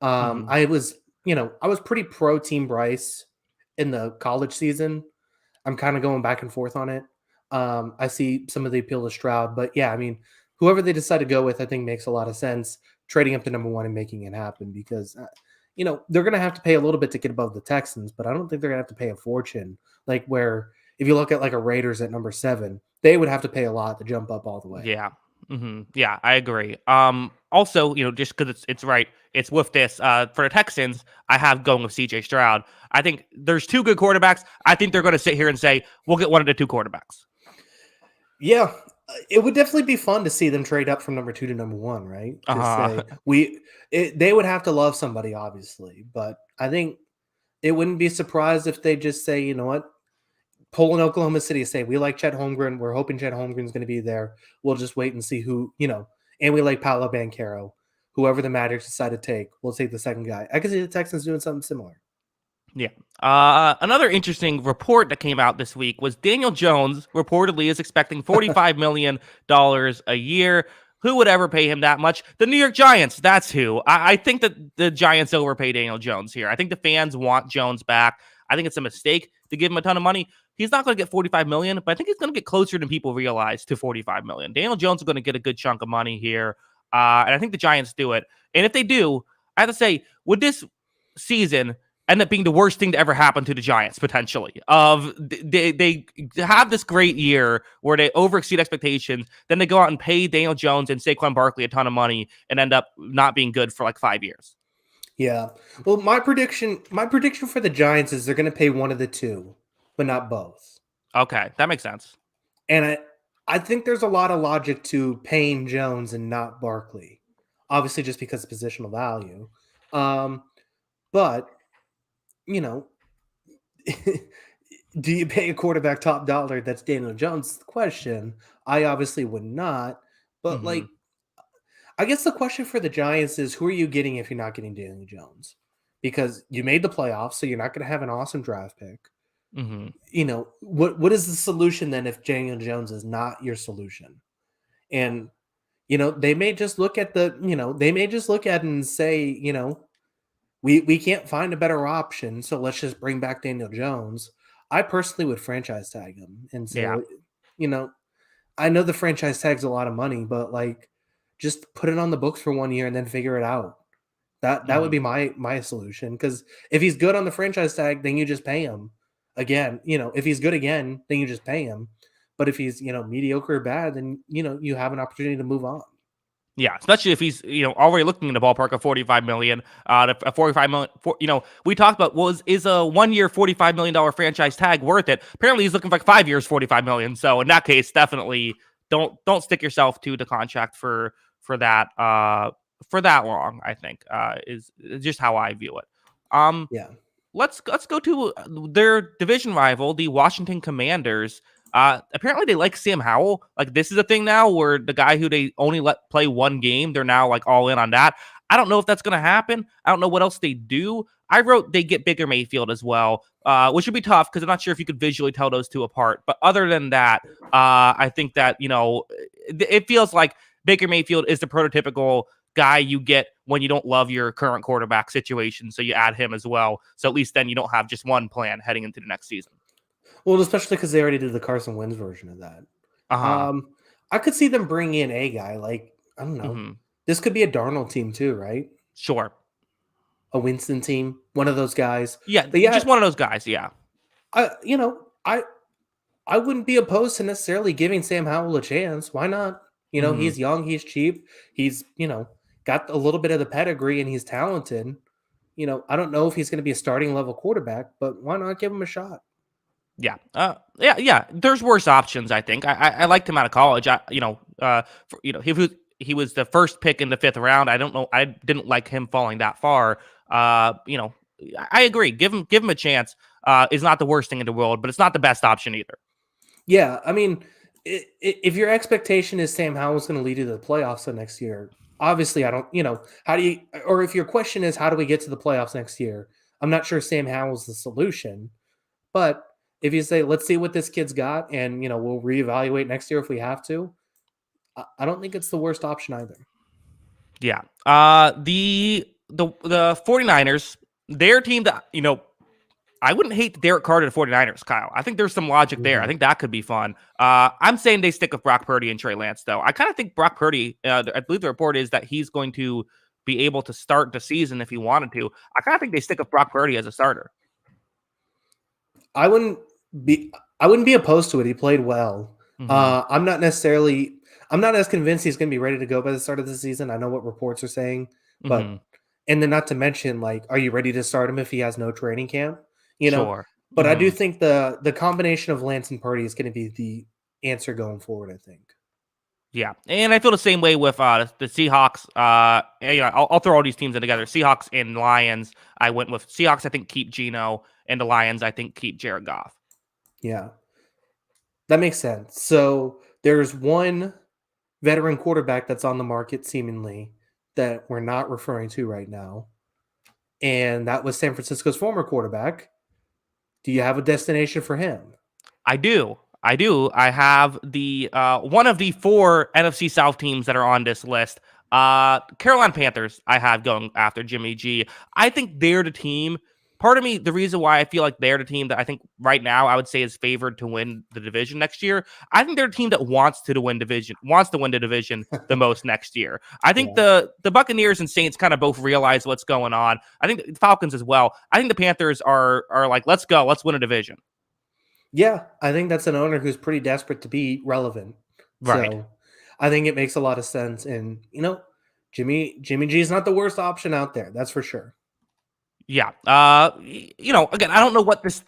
Mm-hmm. I was pretty pro Team Bryce in the college season. I'm kind of going back and forth on it. I see some of the appeal to Stroud, but yeah, I mean, whoever they decide to go with, I think makes a lot of sense. Trading up to number one and making it happen because, they're going to have to pay a little bit to get above the Texans, but I don't think they're going to have to pay a fortune. Like where if you look at like a Raiders at number 7, they would have to pay a lot to jump up all the way. Yeah. Yeah, I agree. Also, just because it's right, it's with this. For the Texans, I have going with CJ Stroud. I think there's two good quarterbacks. I think they're going to sit here and say, we'll get one of the two quarterbacks. Yeah, it would definitely be fun to see them trade up from number 2 to number 1, right? To Uh-huh. say they would have to love somebody, obviously, but I think it wouldn't be surprised if they just say, you know what, poll in Oklahoma City say we like Chet Holmgren. We're hoping Chet Holmgren's going to be there. We'll just wait and see who, and we like Paolo Banchero. Whoever the Magic decide to take, we'll take the second guy. I could see the Texans doing something similar. Yeah. Another interesting report that came out this week was Daniel Jones reportedly is expecting $45 million a year. Who would ever pay him that much? The New York Giants. That's who. I think that the Giants overpay Daniel Jones here. I think the fans want Jones back. I think it's a mistake to give him a ton of money. He's not going to get $45 million, but I think he's going to get closer than people realize to $45 million. Daniel Jones is going to get a good chunk of money here. And I think the Giants do it. And if they do, I have to say, would this season end up being the worst thing to ever happen to the Giants, potentially? Of they have this great year where they overexceed expectations, then they go out and pay Daniel Jones and Saquon Barkley a ton of money and end up not being good for like 5 years. Yeah. Well, my prediction for the Giants is they're going to pay one of the two, but not both. Okay, that makes sense. And I think there's a lot of logic to paying Jones and not Barkley, obviously just because of positional value. But do you pay a quarterback top dollar? That's Daniel Jones' question. I obviously would not. But Mm-hmm. I guess the question for the Giants is who are you getting if you're not getting Daniel Jones? Because you made the playoffs, so you're not going to have an awesome draft pick. Mm-hmm. What is the solution then if Daniel Jones is not your solution? And they may just look at it and say, we can't find a better option, so let's just bring back Daniel Jones. I personally would franchise tag him and say, Yeah. I know the franchise tag's a lot of money, but just put it on the books for 1 year and then figure it out. That would Mm-hmm. be my solution. Because if he's good on the franchise tag, then you just pay him again. If he's good again, then you just pay him. But if he's mediocre or bad, then you have an opportunity to move on. Yeah, especially if he's already looking in the ballpark of 45 million. A 45 million. We talked about is a 1 year $45 million franchise tag worth it? Apparently, he's looking for like 5 years, 45 million. So in that case, definitely don't stick yourself to the contract for that long. I think is just how I view it. Yeah. Let's go to their division rival, the Washington Commanders. Apparently they like Sam Howell. Like this is a thing now where the guy who they only let play one game, they're now like all in on that. I don't know if that's going to happen. I don't know what else they do. I wrote they get Baker Mayfield as well, which would be tough because I'm not sure if you could visually tell those two apart. But other than that, I think that it feels like Baker Mayfield is the prototypical guy you get when you don't love your current quarterback situation. So you add him as well. So at least then you don't have just one plan heading into the next season. Well, especially because they already did the Carson Wentz version of that. Uh-huh. I could see them bring in a guy like, I don't know. Mm-hmm. This could be a Darnold team too, right? Sure. A Winston team, one of those guys. Yeah, But yeah, just one of those guys. Yeah. I you know, I wouldn't be opposed to necessarily giving Sam Howell a chance. Why not? Mm-hmm. He's young, he's cheap, he's, got a little bit of the pedigree and he's talented. I don't know if he's going to be a starting level quarterback, but why not give him a shot? Yeah. Yeah. There's worse options, I think. I liked him out of college. He was the first pick in the 5th round. I don't know. I didn't like him falling that far. I agree. Give him a chance. Is not the worst thing in the world, but it's not the best option either. Yeah, I mean, if your expectation is Sam Howell's going to lead you to the playoffs the next year, obviously I don't, how do you, or if your question is how do we get to the playoffs next year, I'm not sure Sam Howell's the solution. But if you say, let's see what this kid's got and, we'll reevaluate next year if we have to, I don't think it's the worst option either. Yeah. The 49ers, their team that, I wouldn't hate Derek Carr to the 49ers, Kyle. I think there's some logic there. I think that could be fun. I'm saying they stick with Brock Purdy and Trey Lance, though. I kind of think Brock Purdy, I believe the report is that he's going to be able to start the season if he wanted to. I kind of think they stick with Brock Purdy as a starter. I wouldn't be opposed to it. He played well. Mm-hmm. I'm not as convinced he's going to be ready to go by the start of the season. I know what reports are saying, Mm-hmm. but and then not to mention, like, are you ready to start him if he has no training camp? Sure. But I do Mm-hmm. think the combination of Lance and Purdy is going to be the answer going forward. I think. Yeah, and I feel the same way with the Seahawks. I'll throw all these teams in together. Seahawks and Lions. I went with Seahawks. I think keep Geno, and the Lions. I think keep Jared Goff. Yeah, that makes sense. So there's one veteran quarterback that's on the market, seemingly, that we're not referring to right now, and that was San Francisco's former quarterback. Do you have a destination for him? I do. I do. I have the one of the 4 NFC South teams that are on this list. Carolina Panthers. I have going after Jimmy G. I think they're the team. Part of me, the reason why I feel like they're the team that I think right now I would say is favored to win the division next year. I think they're a team that wants to win the division the most next year. I think Yeah. the Buccaneers and Saints kind of both realize what's going on. I think the Falcons as well. I think the Panthers are like, let's go, let's win a division. Yeah, I think that's an owner who's pretty desperate to be relevant. Right. So I think it makes a lot of sense. And Jimmy G is not the worst option out there. That's for sure. Yeah. Again, I don't know what this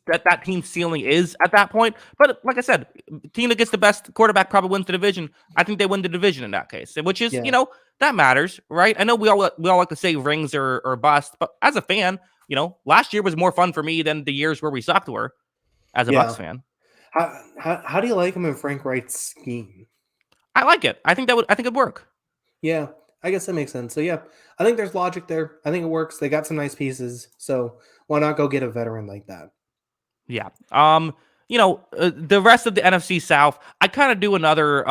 that team's ceiling is at that point, but like I said, team that gets the best quarterback probably wins the division. I think they win the division in that case, which is, Yeah. that matters, right? I know we all like to say rings or bust, but as a fan, last year was more fun for me than the years where we sucked were as a Bucks Yeah. fan. How do you like him in Frank Wright's scheme? I like it. I think it'd work. Yeah, I guess that makes sense. So yeah, I think there's logic there. I think it works. They got some nice pieces. So why not go get a veteran like that? Yeah. The rest of the NFC South, I kind of do another,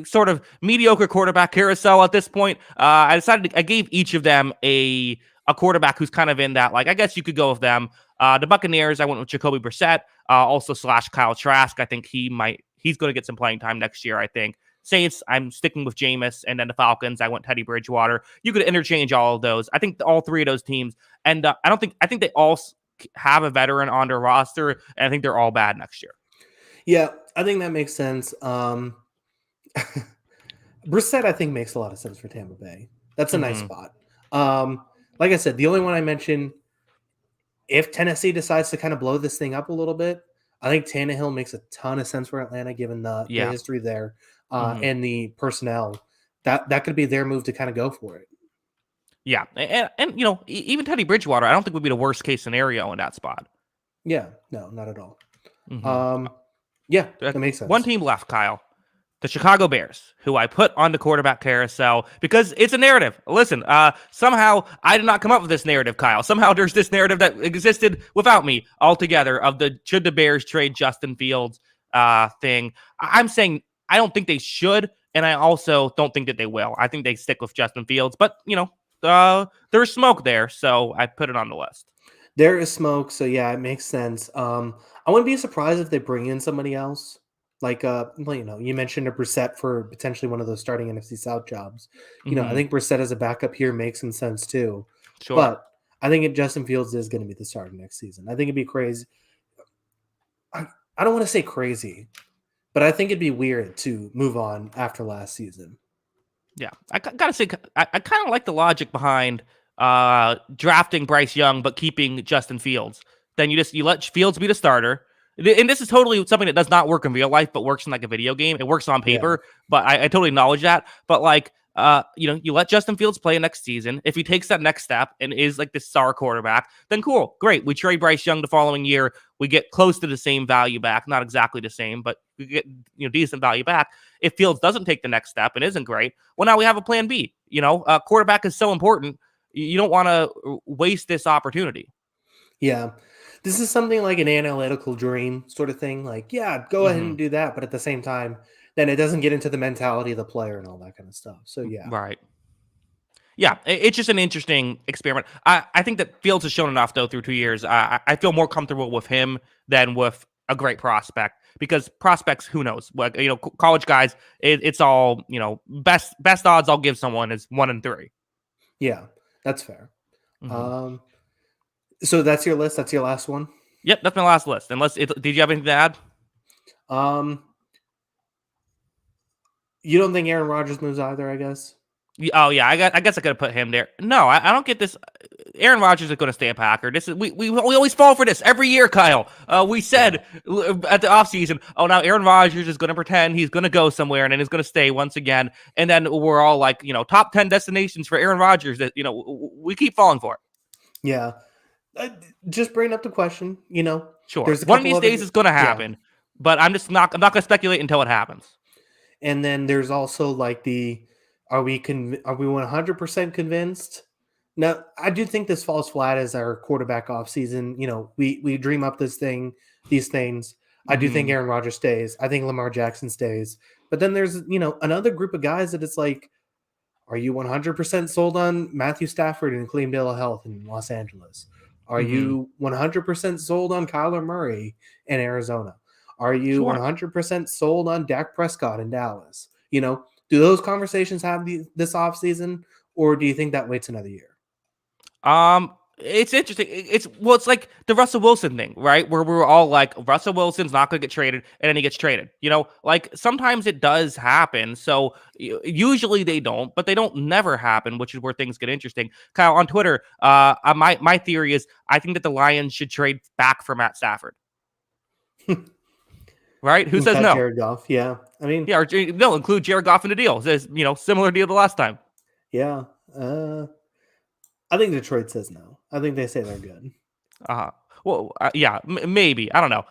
sort of mediocre quarterback carousel at this point. I gave each of them a quarterback who's kind of in that, like, I guess you could go with them. The Buccaneers, I went with Jacoby Brissett, also / Kyle Trask. I think he's going to get some playing time next year, I think. Saints, I'm sticking with Jameis, and then the Falcons, I went Teddy Bridgewater. You could interchange all of those. I think all 3 of those teams, and I think they all have a veteran on their roster, and I think they're all bad next year. Yeah, I think that makes sense. Brissett, I think, makes a lot of sense for Tampa Bay. That's a nice spot. Like I said, the only one I mentioned, if Tennessee decides to kind of blow this thing up a little bit, I think Tannehill makes a ton of sense for Atlanta, given the history there and the personnel. That could be their move to kind of go for it. Yeah, and even Teddy Bridgewater, I don't think would be the worst case scenario in that spot. Yeah, no, not at all. Mm-hmm. Yeah, that makes One sense. team left, Kyle. The Chicago Bears, who I put on the quarterback carousel because it's a narrative. Listen, somehow I did not come up with this narrative, Kyle. Somehow there's this narrative that existed without me altogether of the should the Bears trade Justin Fields thing. I'm saying I don't think they should, and I also don't think that they will. I think they stick with Justin Fields, but there's smoke there, so I put it on the list. There is smoke, so yeah, it makes sense. I wouldn't be surprised if they bring in somebody else. Like well, you mentioned a Brissett for potentially one of those starting NFC South jobs. I Mm-hmm. think Brissett as a backup here makes some sense too. Sure. But I think Justin Fields is going to be the starter next season. I think it'd be crazy. I don't want to say crazy, but I think it'd be weird to move on after last season. Yeah, I gotta say, I kind of like the logic behind drafting Bryce Young but keeping Justin Fields. Then you let Fields be the starter, and this is totally something that does not work in real life, but works in like a video game. It works on Yeah. paper, but I totally acknowledge that. But like, you let Justin Fields play next season. If he takes that next step and is like the star quarterback, then cool, great. We trade Bryce Young the following year. We get close to the same value back, not exactly the same, but we get decent value back. If Fields doesn't take the next step and isn't great, well, now we have a plan B. Quarterback is so important. You don't want to waste this opportunity. Yeah. This is something like an analytical dream sort of thing. Like, yeah, go ahead and do that. But at the same time, then it doesn't get into the mentality of the player and all that kind of stuff. So, yeah. Right. Yeah, it's just an interesting experiment. I think that Fields has shown enough, though, through 2 years. I feel more comfortable with him than with a great prospect because prospects, who knows? Like, college guys, it's all, best odds I'll give someone is 1 in 3. Yeah, that's fair. Mm-hmm. So that's your list. That's your last one. Yep, that's my last list. Did you have anything to add? You don't think Aaron Rodgers moves either, I guess? Oh yeah, I guess I could have put him there. No, I don't get this. Aaron Rodgers is going to stay a Packer. This is we always fall for this every year, Kyle. We said at the offseason, oh, now Aaron Rodgers is going to pretend he's going to go somewhere and then he's going to stay once again. And then we're all like, top 10 destinations for Aaron Rodgers that we keep falling for it. Yeah, just bring up the question. Sure, there's one of these days it's going to happen, but I'm not going to speculate until it happens. And then there's also like are we 100% convinced? Now, I do think this falls flat as our quarterback offseason. We dream up these things. I do think Aaron Rodgers stays. I think Lamar Jackson stays. But then there's, another group of guys that it's like, are you 100% sold on Matthew Stafford and Cleveland Health in Los Angeles? Are you 100% sold on Kyler Murray in Arizona? Are you 100% sold on Dak Prescott in Dallas? Do those conversations have this offseason, or do you think that waits another year? It's interesting. It's like the Russell Wilson thing, right? Where we're all like, Russell Wilson's not going to get traded, and then he gets traded. Like sometimes it does happen. So usually they don't, but they don't never happen, which is where things get interesting. Kyle, on Twitter, my theory is I think that the Lions should trade back for Matt Stafford. Right? Who says no? Jared Goff, yeah. I mean, yeah, or no, include Jared Goff in the deal. There's similar deal to last time. Yeah. I think Detroit says no. I think they say they're good. Well, yeah, maybe. I don't know.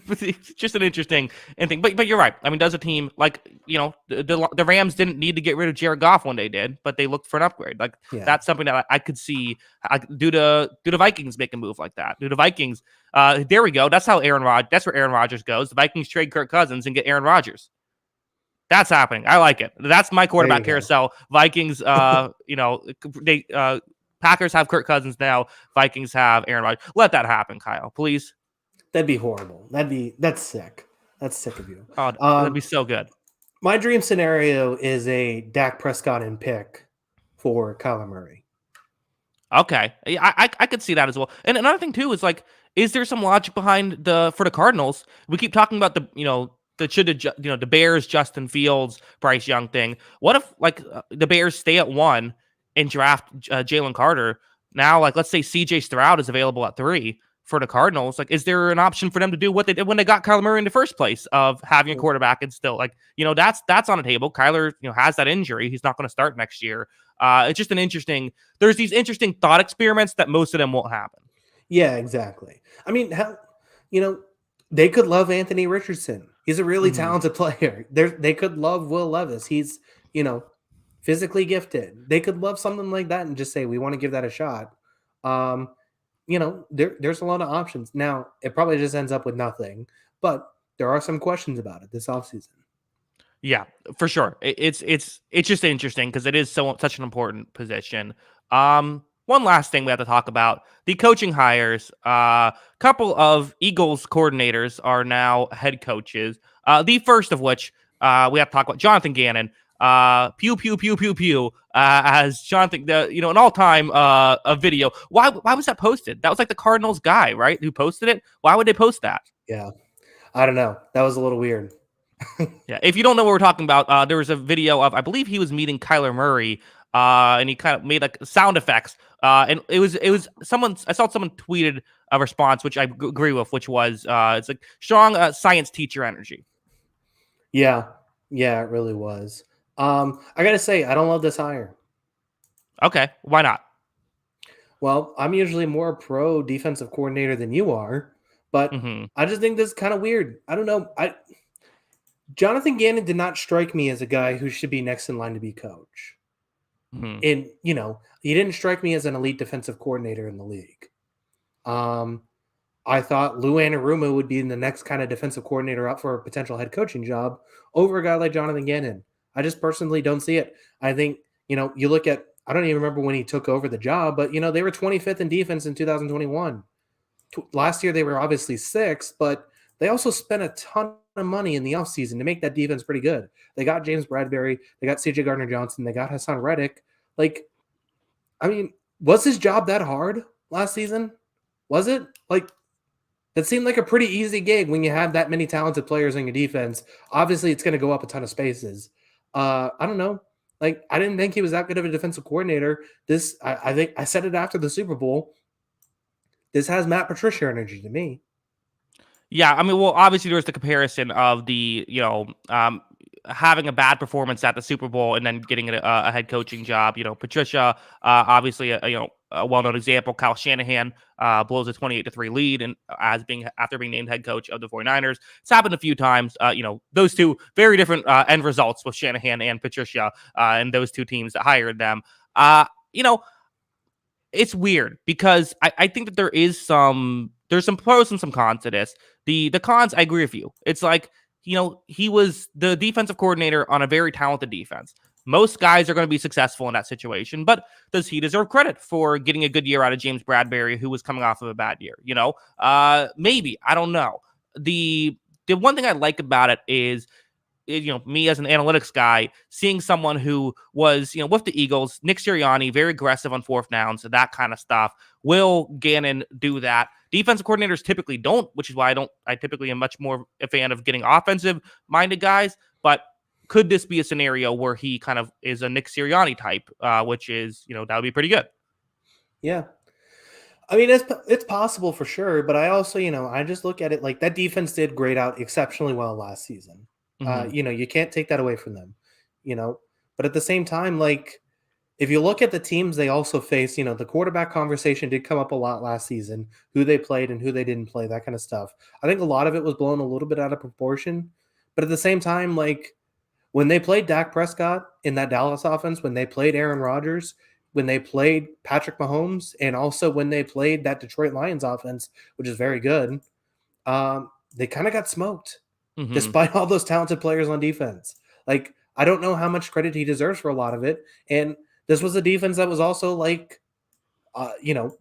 It's just an interesting thing. But you're right. I mean, does a team like the Rams didn't need to get rid of Jared Goff when they did, but they looked for an upgrade. Like that's something that I could see. Do the Vikings make a move like that? Do the Vikings? There we go. That's how That's where Aaron Rodgers goes. The Vikings trade Kirk Cousins and get Aaron Rodgers. That's happening. I like it. That's my quarterback carousel. Vikings, Packers have Kirk Cousins now. Vikings have Aaron Rodgers. Let that happen, Kyle, please. That'd be horrible. That's sick. That's sick of you. Oh, that'd be so good. My dream scenario is a Dak Prescott and pick for Kyler Murray. Okay, I could see that as well. And another thing too is like, is there some logic behind for the Cardinals? We keep talking about the Bears, Justin Fields, Bryce Young thing. What if the Bears stay at 1 and draft Jalen Carter? Now, let's say CJ Stroud is available at 3. for the Cardinals. Like, is there an option for them to do what they did when they got Kyler Murray in the first place of having a quarterback and still like, that's on the table. Kyler, has that injury. He's not going to start next year. It's just there's these interesting thought experiments that most of them won't happen. Yeah, exactly. I mean, they could love Anthony Richardson. He's a really talented player. They could love Will Levis. He's, physically gifted. They could love something like that and just say, we want to give that a shot. There's a lot of options. Now, it probably just ends up with nothing, but there are some questions about it this offseason. Yeah, for sure. It's just interesting because it is such an important position. One last thing we have to talk about: the coaching hires. Couple of Eagles coordinators are now head coaches. The first of which we have to talk about Jonathan Gannon. Pew pew pew pew pew. As Jonathan, an all-time a video. Why was that posted? That was like the Cardinals guy, right? Who posted it? Why would they post that? Yeah, I don't know. That was a little weird. Yeah, if you don't know what we're talking about, there was a video of, I believe he was meeting Kyler Murray, and he kind of made like sound effects, and it was someone, I saw someone tweeted a response which I agree with, which was it's like strong science teacher energy. Yeah, it really was. I gotta say, I don't love this hire. Okay, why not? Well, I'm usually more pro defensive coordinator than you are, but I just think this is kind of weird. I don't know. Jonathan Gannon did not strike me as a guy who should be next in line to be coach. And, he didn't strike me as an elite defensive coordinator in the league. I thought Lou Anarumo would be the next kind of defensive coordinator up for a potential head coaching job over a guy like Jonathan Gannon. I just personally don't see it. I think, you look at, I don't even remember when he took over the job, but, they were 25th in defense in 2021. Last year, they were obviously 6th, but they also spent a ton of money in the offseason to make that defense pretty good. They got James Bradbury. They got C.J. Gardner-Johnson. They got Hassan Reddick. Like, I mean, was his job that hard last season? Was it? Like, that seemed like a pretty easy gig when you have that many talented players in your defense. Obviously, it's going to go up a ton of spaces. I don't know. Like, I didn't think he was that good of a defensive coordinator. I think I said it after the Super Bowl. This has Matt Patricia energy to me. Yeah, I mean, well, obviously there's the comparison of the, having a bad performance at the Super Bowl and then getting a head coaching job. Patricia, obviously, a well-known example. Kyle Shanahan blows a 28-3 lead and after being named head coach of the 49ers. It's happened a few times. Those two very different end results with Shanahan and Patricia and those two teams that hired them. It's weird because I think that there's some pros and some cons to this. The cons, I agree with you. It's like, he was the defensive coordinator on a very talented defense. Most guys are going to be successful in that situation, but does he deserve credit for getting a good year out of James Bradbury, who was coming off of a bad year? Maybe. I don't know. The one thing I like about it is, me as an analytics guy, seeing someone who was, with the Eagles, Nick Sirianni, very aggressive on fourth downs, that kind of stuff. Will Gannon do that? Defensive coordinators typically don't, which is why I typically am much more a fan of getting offensive-minded guys. But could this be a scenario where he kind of is a Nick Sirianni type, which is, that would be pretty good? Yeah. I mean, it's possible for sure, but I also, I just look at it like that defense did grade out exceptionally well last season. You can't take that away from them, but at the same time, like, if you look at the teams they also face, the quarterback conversation did come up a lot last season, who they played and who they didn't play, that kind of stuff. I think a lot of it was blown a little bit out of proportion, but at the same time, like, when they played Dak Prescott in that Dallas offense, when they played Aaron Rodgers, when they played Patrick Mahomes, and also when they played that Detroit Lions offense, which is very good, they kind of got smoked. Despite all those talented players on defense. Like, I don't know how much credit he deserves for a lot of it. And this was a defense that was also like,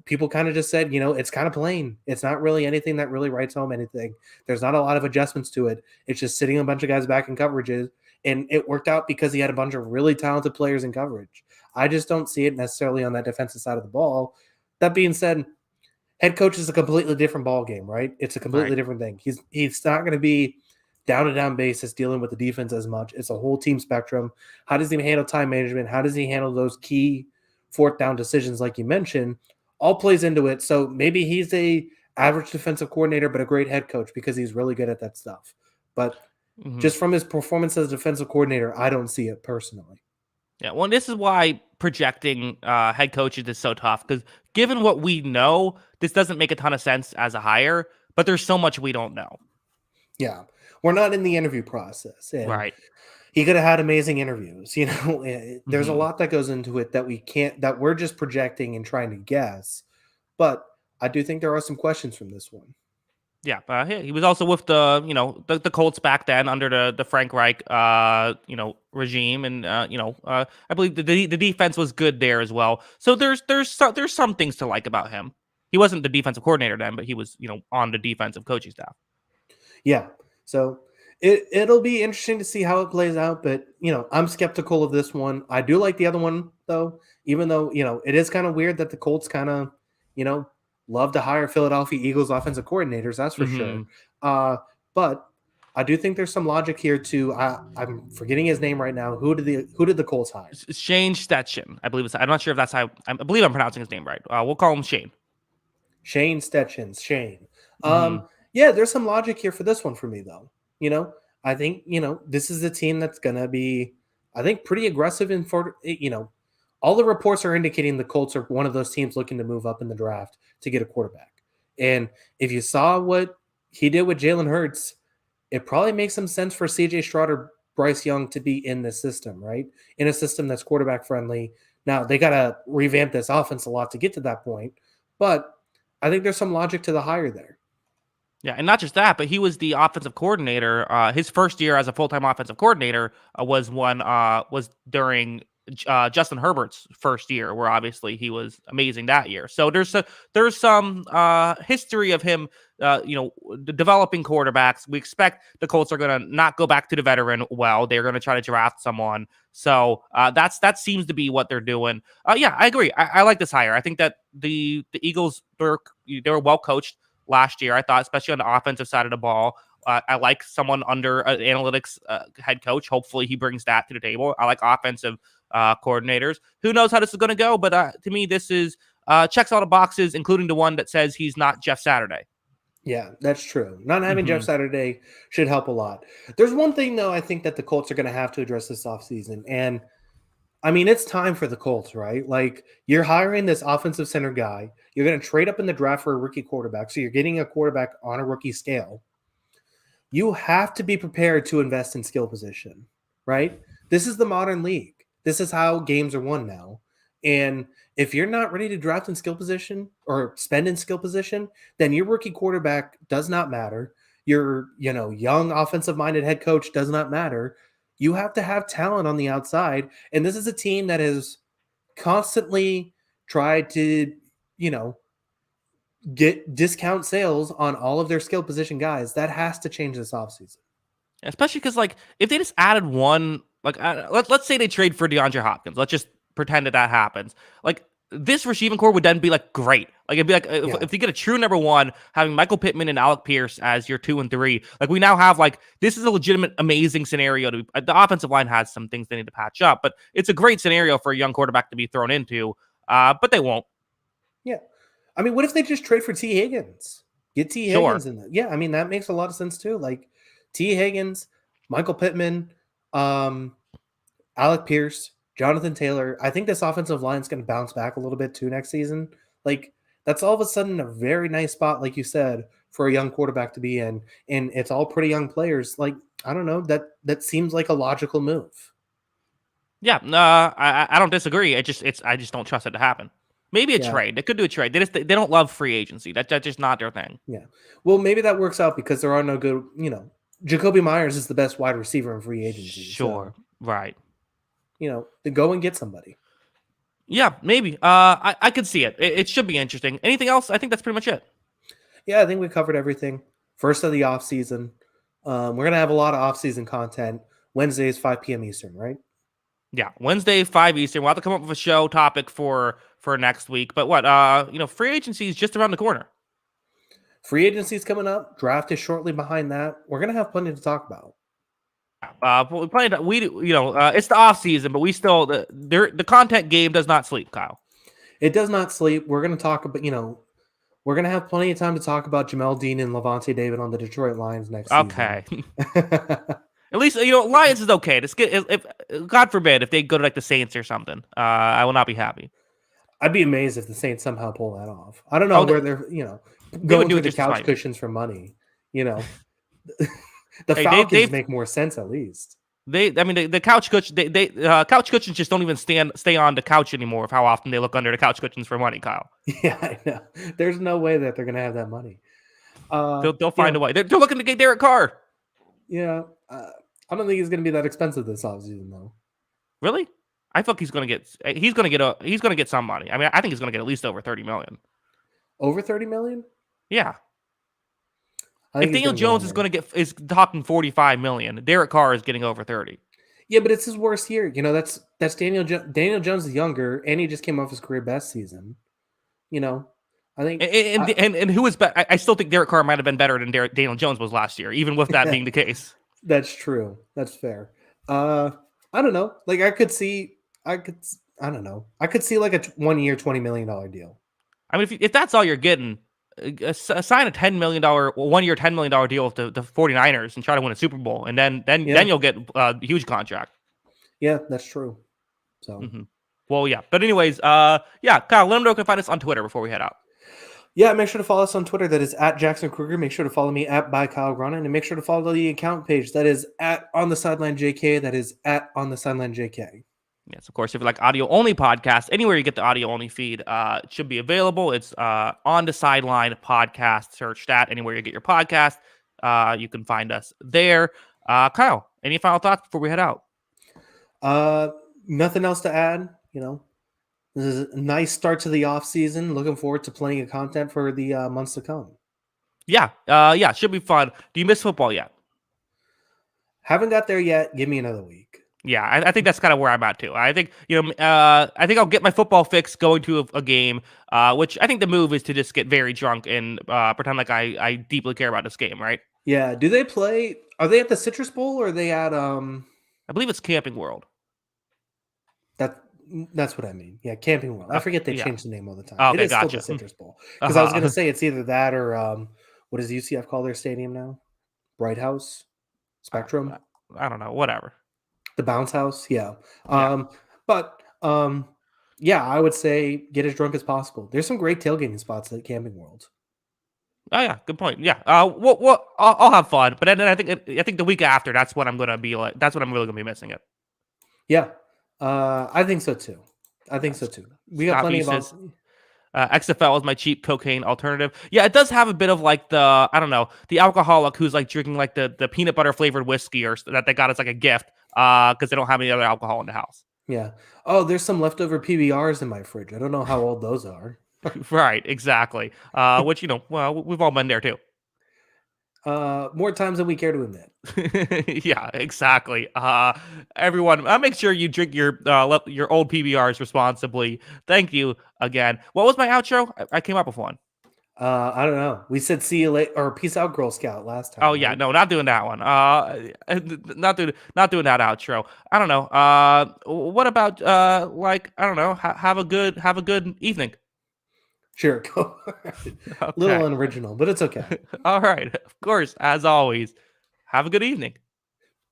people kind of just said, it's kind of plain. It's not really anything that really writes home anything. There's not a lot of adjustments to it. It's just sitting a bunch of guys back in coverages. And it worked out because he had a bunch of really talented players in coverage. I just don't see it necessarily on that defensive side of the ball. That being said, head coach is a completely different ball game, right? It's a completely different thing. He's not going to be down-to-down basis dealing with the defense as much. It's a whole team spectrum. How does he handle time management? How does he handle those key fourth down decisions like you mentioned? All plays into it. So maybe he's a average defensive coordinator, but a great head coach because he's really good at that stuff. But Mhm. just from his performance as defensive coordinator, I don't see it personally. Yeah, well, this is why projecting head coaches is so tough because given what we know, this doesn't make a ton of sense as a hire, but there's so much we don't know. Yeah. We're not in the interview process. And Right. he could have had amazing interviews. There's a Hmm. lot that goes into it that we can't, that we're just projecting and trying to guess. But I do think there are some questions from this one. Yeah, he was also with the Colts back then under the Frank Reich regime, and I believe the defense was good there as well. So there's some things to like about him. He wasn't the defensive coordinator then, but he was on the defensive coaching staff. Yeah. So it'll be interesting to see how it plays out. But, I'm skeptical of this one. I do like the other one, though, even though, it is kind of weird that the Colts kind of, you know, love to hire Philadelphia Eagles offensive coordinators. That's for sure. Hmm. But I do think there's some logic here too. I'm forgetting his name right now. Who did the Colts hire? Shane Stetchen, I believe. I'm not sure if that's how. I believe I'm pronouncing his name right. We'll call him Shane. Shane Stetchens. Shane. Hmm. Yeah, there's some logic here for this one for me though. You know, I think this is a team that's gonna be, I think, pretty aggressive in for all the reports are indicating the Colts are one of those teams looking to move up in the draft to get a quarterback. And if you saw what he did with Jalen Hurts, it probably makes some sense for CJ Stroud or Bryce Young to be in this system, right? In a system that's quarterback friendly. Now they gotta revamp this offense a lot to get to that point, but I think there's some logic to the hire there. Yeah, and not just that, but he was the offensive coordinator. His first year as a full time offensive coordinator was during Justin Herbert's first year, where obviously he was amazing that year. So there's some history of him, developing quarterbacks. We expect the Colts are going to not go back to the veteran well. They're going to try to draft someone. So that seems to be what they're doing. Yeah, I agree. I like this hire. I think that the Eagles they were well coached last year. I thought, especially on the offensive side of the ball. I like someone under an analytics head coach. Hopefully, he brings that to the table. I like offensive coordinators. Who knows how this is going to go? But to me, this is checks all the boxes, including the one that says he's not Jeff Saturday. Yeah, that's true. Not having Jeff Hmm. Saturday should help a lot. There's one thing though I think that the Colts are going to have to address this offseason, and I mean, it's time for the Colts, right? Like, you're hiring this offensive center guy. You're going to trade up in the draft for a rookie quarterback. So you're getting a quarterback on a rookie scale. You have to be prepared to invest in skill position, right? This is the modern league. This is how games are won now. And if you're not ready to draft in skill position or spend in skill position, then your rookie quarterback does not matter. Your, young offensive minded head coach does not matter. You have to have talent on the outside. And this is a team that has constantly tried to, you know, get discount sales on all of their skill position guys. That has to change this offseason. Especially because, like, if they just added one, like, let's say they trade for DeAndre Hopkins. Let's just pretend that happens. Like, this receiving core would then be like great. Like, it'd be like Yeah. if you get a true number one, having Michael Pittman and Alec Pierce as your 2 and 3. Like, we now have this is a legitimate, amazing scenario. The offensive line has some things they need to patch up, but it's a great scenario for a young quarterback to be thrown into. But they won't. Yeah. I mean, what if they just trade for T. Higgins? Get T. Sure. Higgins in there. Yeah, I mean, that makes a lot of sense too. Like T. Higgins, Michael Pittman, Alec Pierce, Jonathan Taylor. I think this offensive line is going to bounce back a little bit too next season. Like, that's all of a sudden a very nice spot, like you said, for a young quarterback to be in. And it's all pretty young players. Like, I don't know, that seems like a logical move. Yeah. I don't disagree. I just don't trust it to happen. Maybe a Yeah. trade. They could do a trade. They don't love free agency. That's just not their thing. Yeah. Well, maybe that works out because there are no good, Jacoby Myers is the best wide receiver in free agency. Sure. So, Right. to go and get somebody. Yeah, maybe. I could see it. It should be interesting. Anything else? I think that's pretty much it. Yeah, I think we covered everything. First of the off season. We're going to have a lot of off season content. Wednesdays, 5 p.m. Eastern, right? Yeah, Wednesday, 5 Eastern. We'll have to come up with a show topic for next week. But what? Free agency is just around the corner. Free agency is coming up. Draft is shortly behind that. We're going to have plenty to talk about. We played. It's the off season, but we still the content game does not sleep, Kyle. It does not sleep. We're going to talk about, we're gonna have plenty of time to talk about Jamel Dean and Levante David on the Detroit Lions next season. Okay. At least Lions is okay. Just get if God forbid if they go to like the Saints or something. I will not be happy. I'd be amazed if the Saints somehow pull that off. I don't know Oh, where they're they would going do through it the just as couch fine. cushions for money. The Hey, Falcons they've make more sense at least. I mean the couch cushion they couch cushions just don't even stay on the couch anymore of how often they look under the couch cushions for money, Kyle. Yeah, I know. There's no way that they're gonna have that money. They'll find a way. They're looking to get Derek Carr. Yeah, I don't think he's gonna be that expensive this offseason though. Really? I think he's gonna get some money. I mean, I think he's gonna get at least over 30 million. Over 30 million? Yeah. I If think he's Daniel gonna go Jones under. is talking 45 million, Derek Carr is getting over 30. Yeah, but it's his worst year. That's Daniel Jones is younger, and he just came off his career best season. I think And who is better? I still think Derek Carr might have been better than Daniel Jones was last year, even with that being the case. that's true. That's fair. I don't know. Like I could see I don't know. I could see like a 1 year $20 million deal. I mean, if that's all you're getting, sign a $10 million 1 year $10 million deal with the 49ers and try to win a Super Bowl, and then you'll get a huge contract. Yeah, that's true. So Well, yeah. But anyways, Kyle, let them know you can find us on Twitter before we head out. Yeah, make sure to follow us on Twitter. That is at Jackson Kruger. Make sure to follow me at by Kyle Gronin, and make sure to follow the account page. That is at On the Sideline JK. That is at On the Sideline JK. Yes, of course. If you like audio only podcasts, anywhere you get the audio only feed, it should be available. It's On the Sideline podcast. Search that anywhere you get your podcast. You can find us there. Kyle, any final thoughts before we head out? Nothing else to add. This is a nice start to the off season. Looking forward to plenty of content for the months to come. Yeah, should be fun. Do you miss football yet? Haven't got there yet. Give me another week. Yeah, I think that's kind of where I'm at too. I think I think I'll get my football fix going to a game, which I think the move is to just get very drunk and pretend like I deeply care about this game, right? Yeah. Do they play? Are they at the Citrus Bowl or are they at I believe it's Camping World. That's what I mean. Yeah, Camping World. I forget they change the name all the time. Okay, it is gotcha. still the Citrus Bowl. Because I was going to say it's either that or what does UCF call their stadium now? Bright House? Spectrum? I don't know. Whatever. The Bounce House? Yeah. But yeah, I would say get as drunk as possible. There's some great tailgating spots at Camping World. Oh yeah, good point. Yeah. I'll have fun, but then I think the week after that's when I'm gonna be like that's when I'm really gonna be missing it. Yeah. I think so too. We got plenty of XFL is my cheap cocaine alternative. Yeah, it does have a bit of like the alcoholic who's like drinking like the peanut butter flavored whiskey or that they got as like a gift because they don't have any other alcohol in the house. Yeah. Oh, there's some leftover PBRs in my fridge. I don't know how old those are. Right, exactly. Which well, we've all been there too. More times than we care to admit. Yeah, exactly. Everyone, make sure you drink your old PBRs responsibly. Thank you again. What was my outro? I came up with one. I don't know. We said see you later or peace out, Girl Scout last time. Oh yeah, no, not doing that one. Not doing that outro. I don't know. What about like I don't know. Have a good evening. Sure, go. Okay. Little unoriginal, but it's okay. All right, of course, as always. Have a good evening.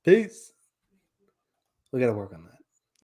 Peace. We got to work on that.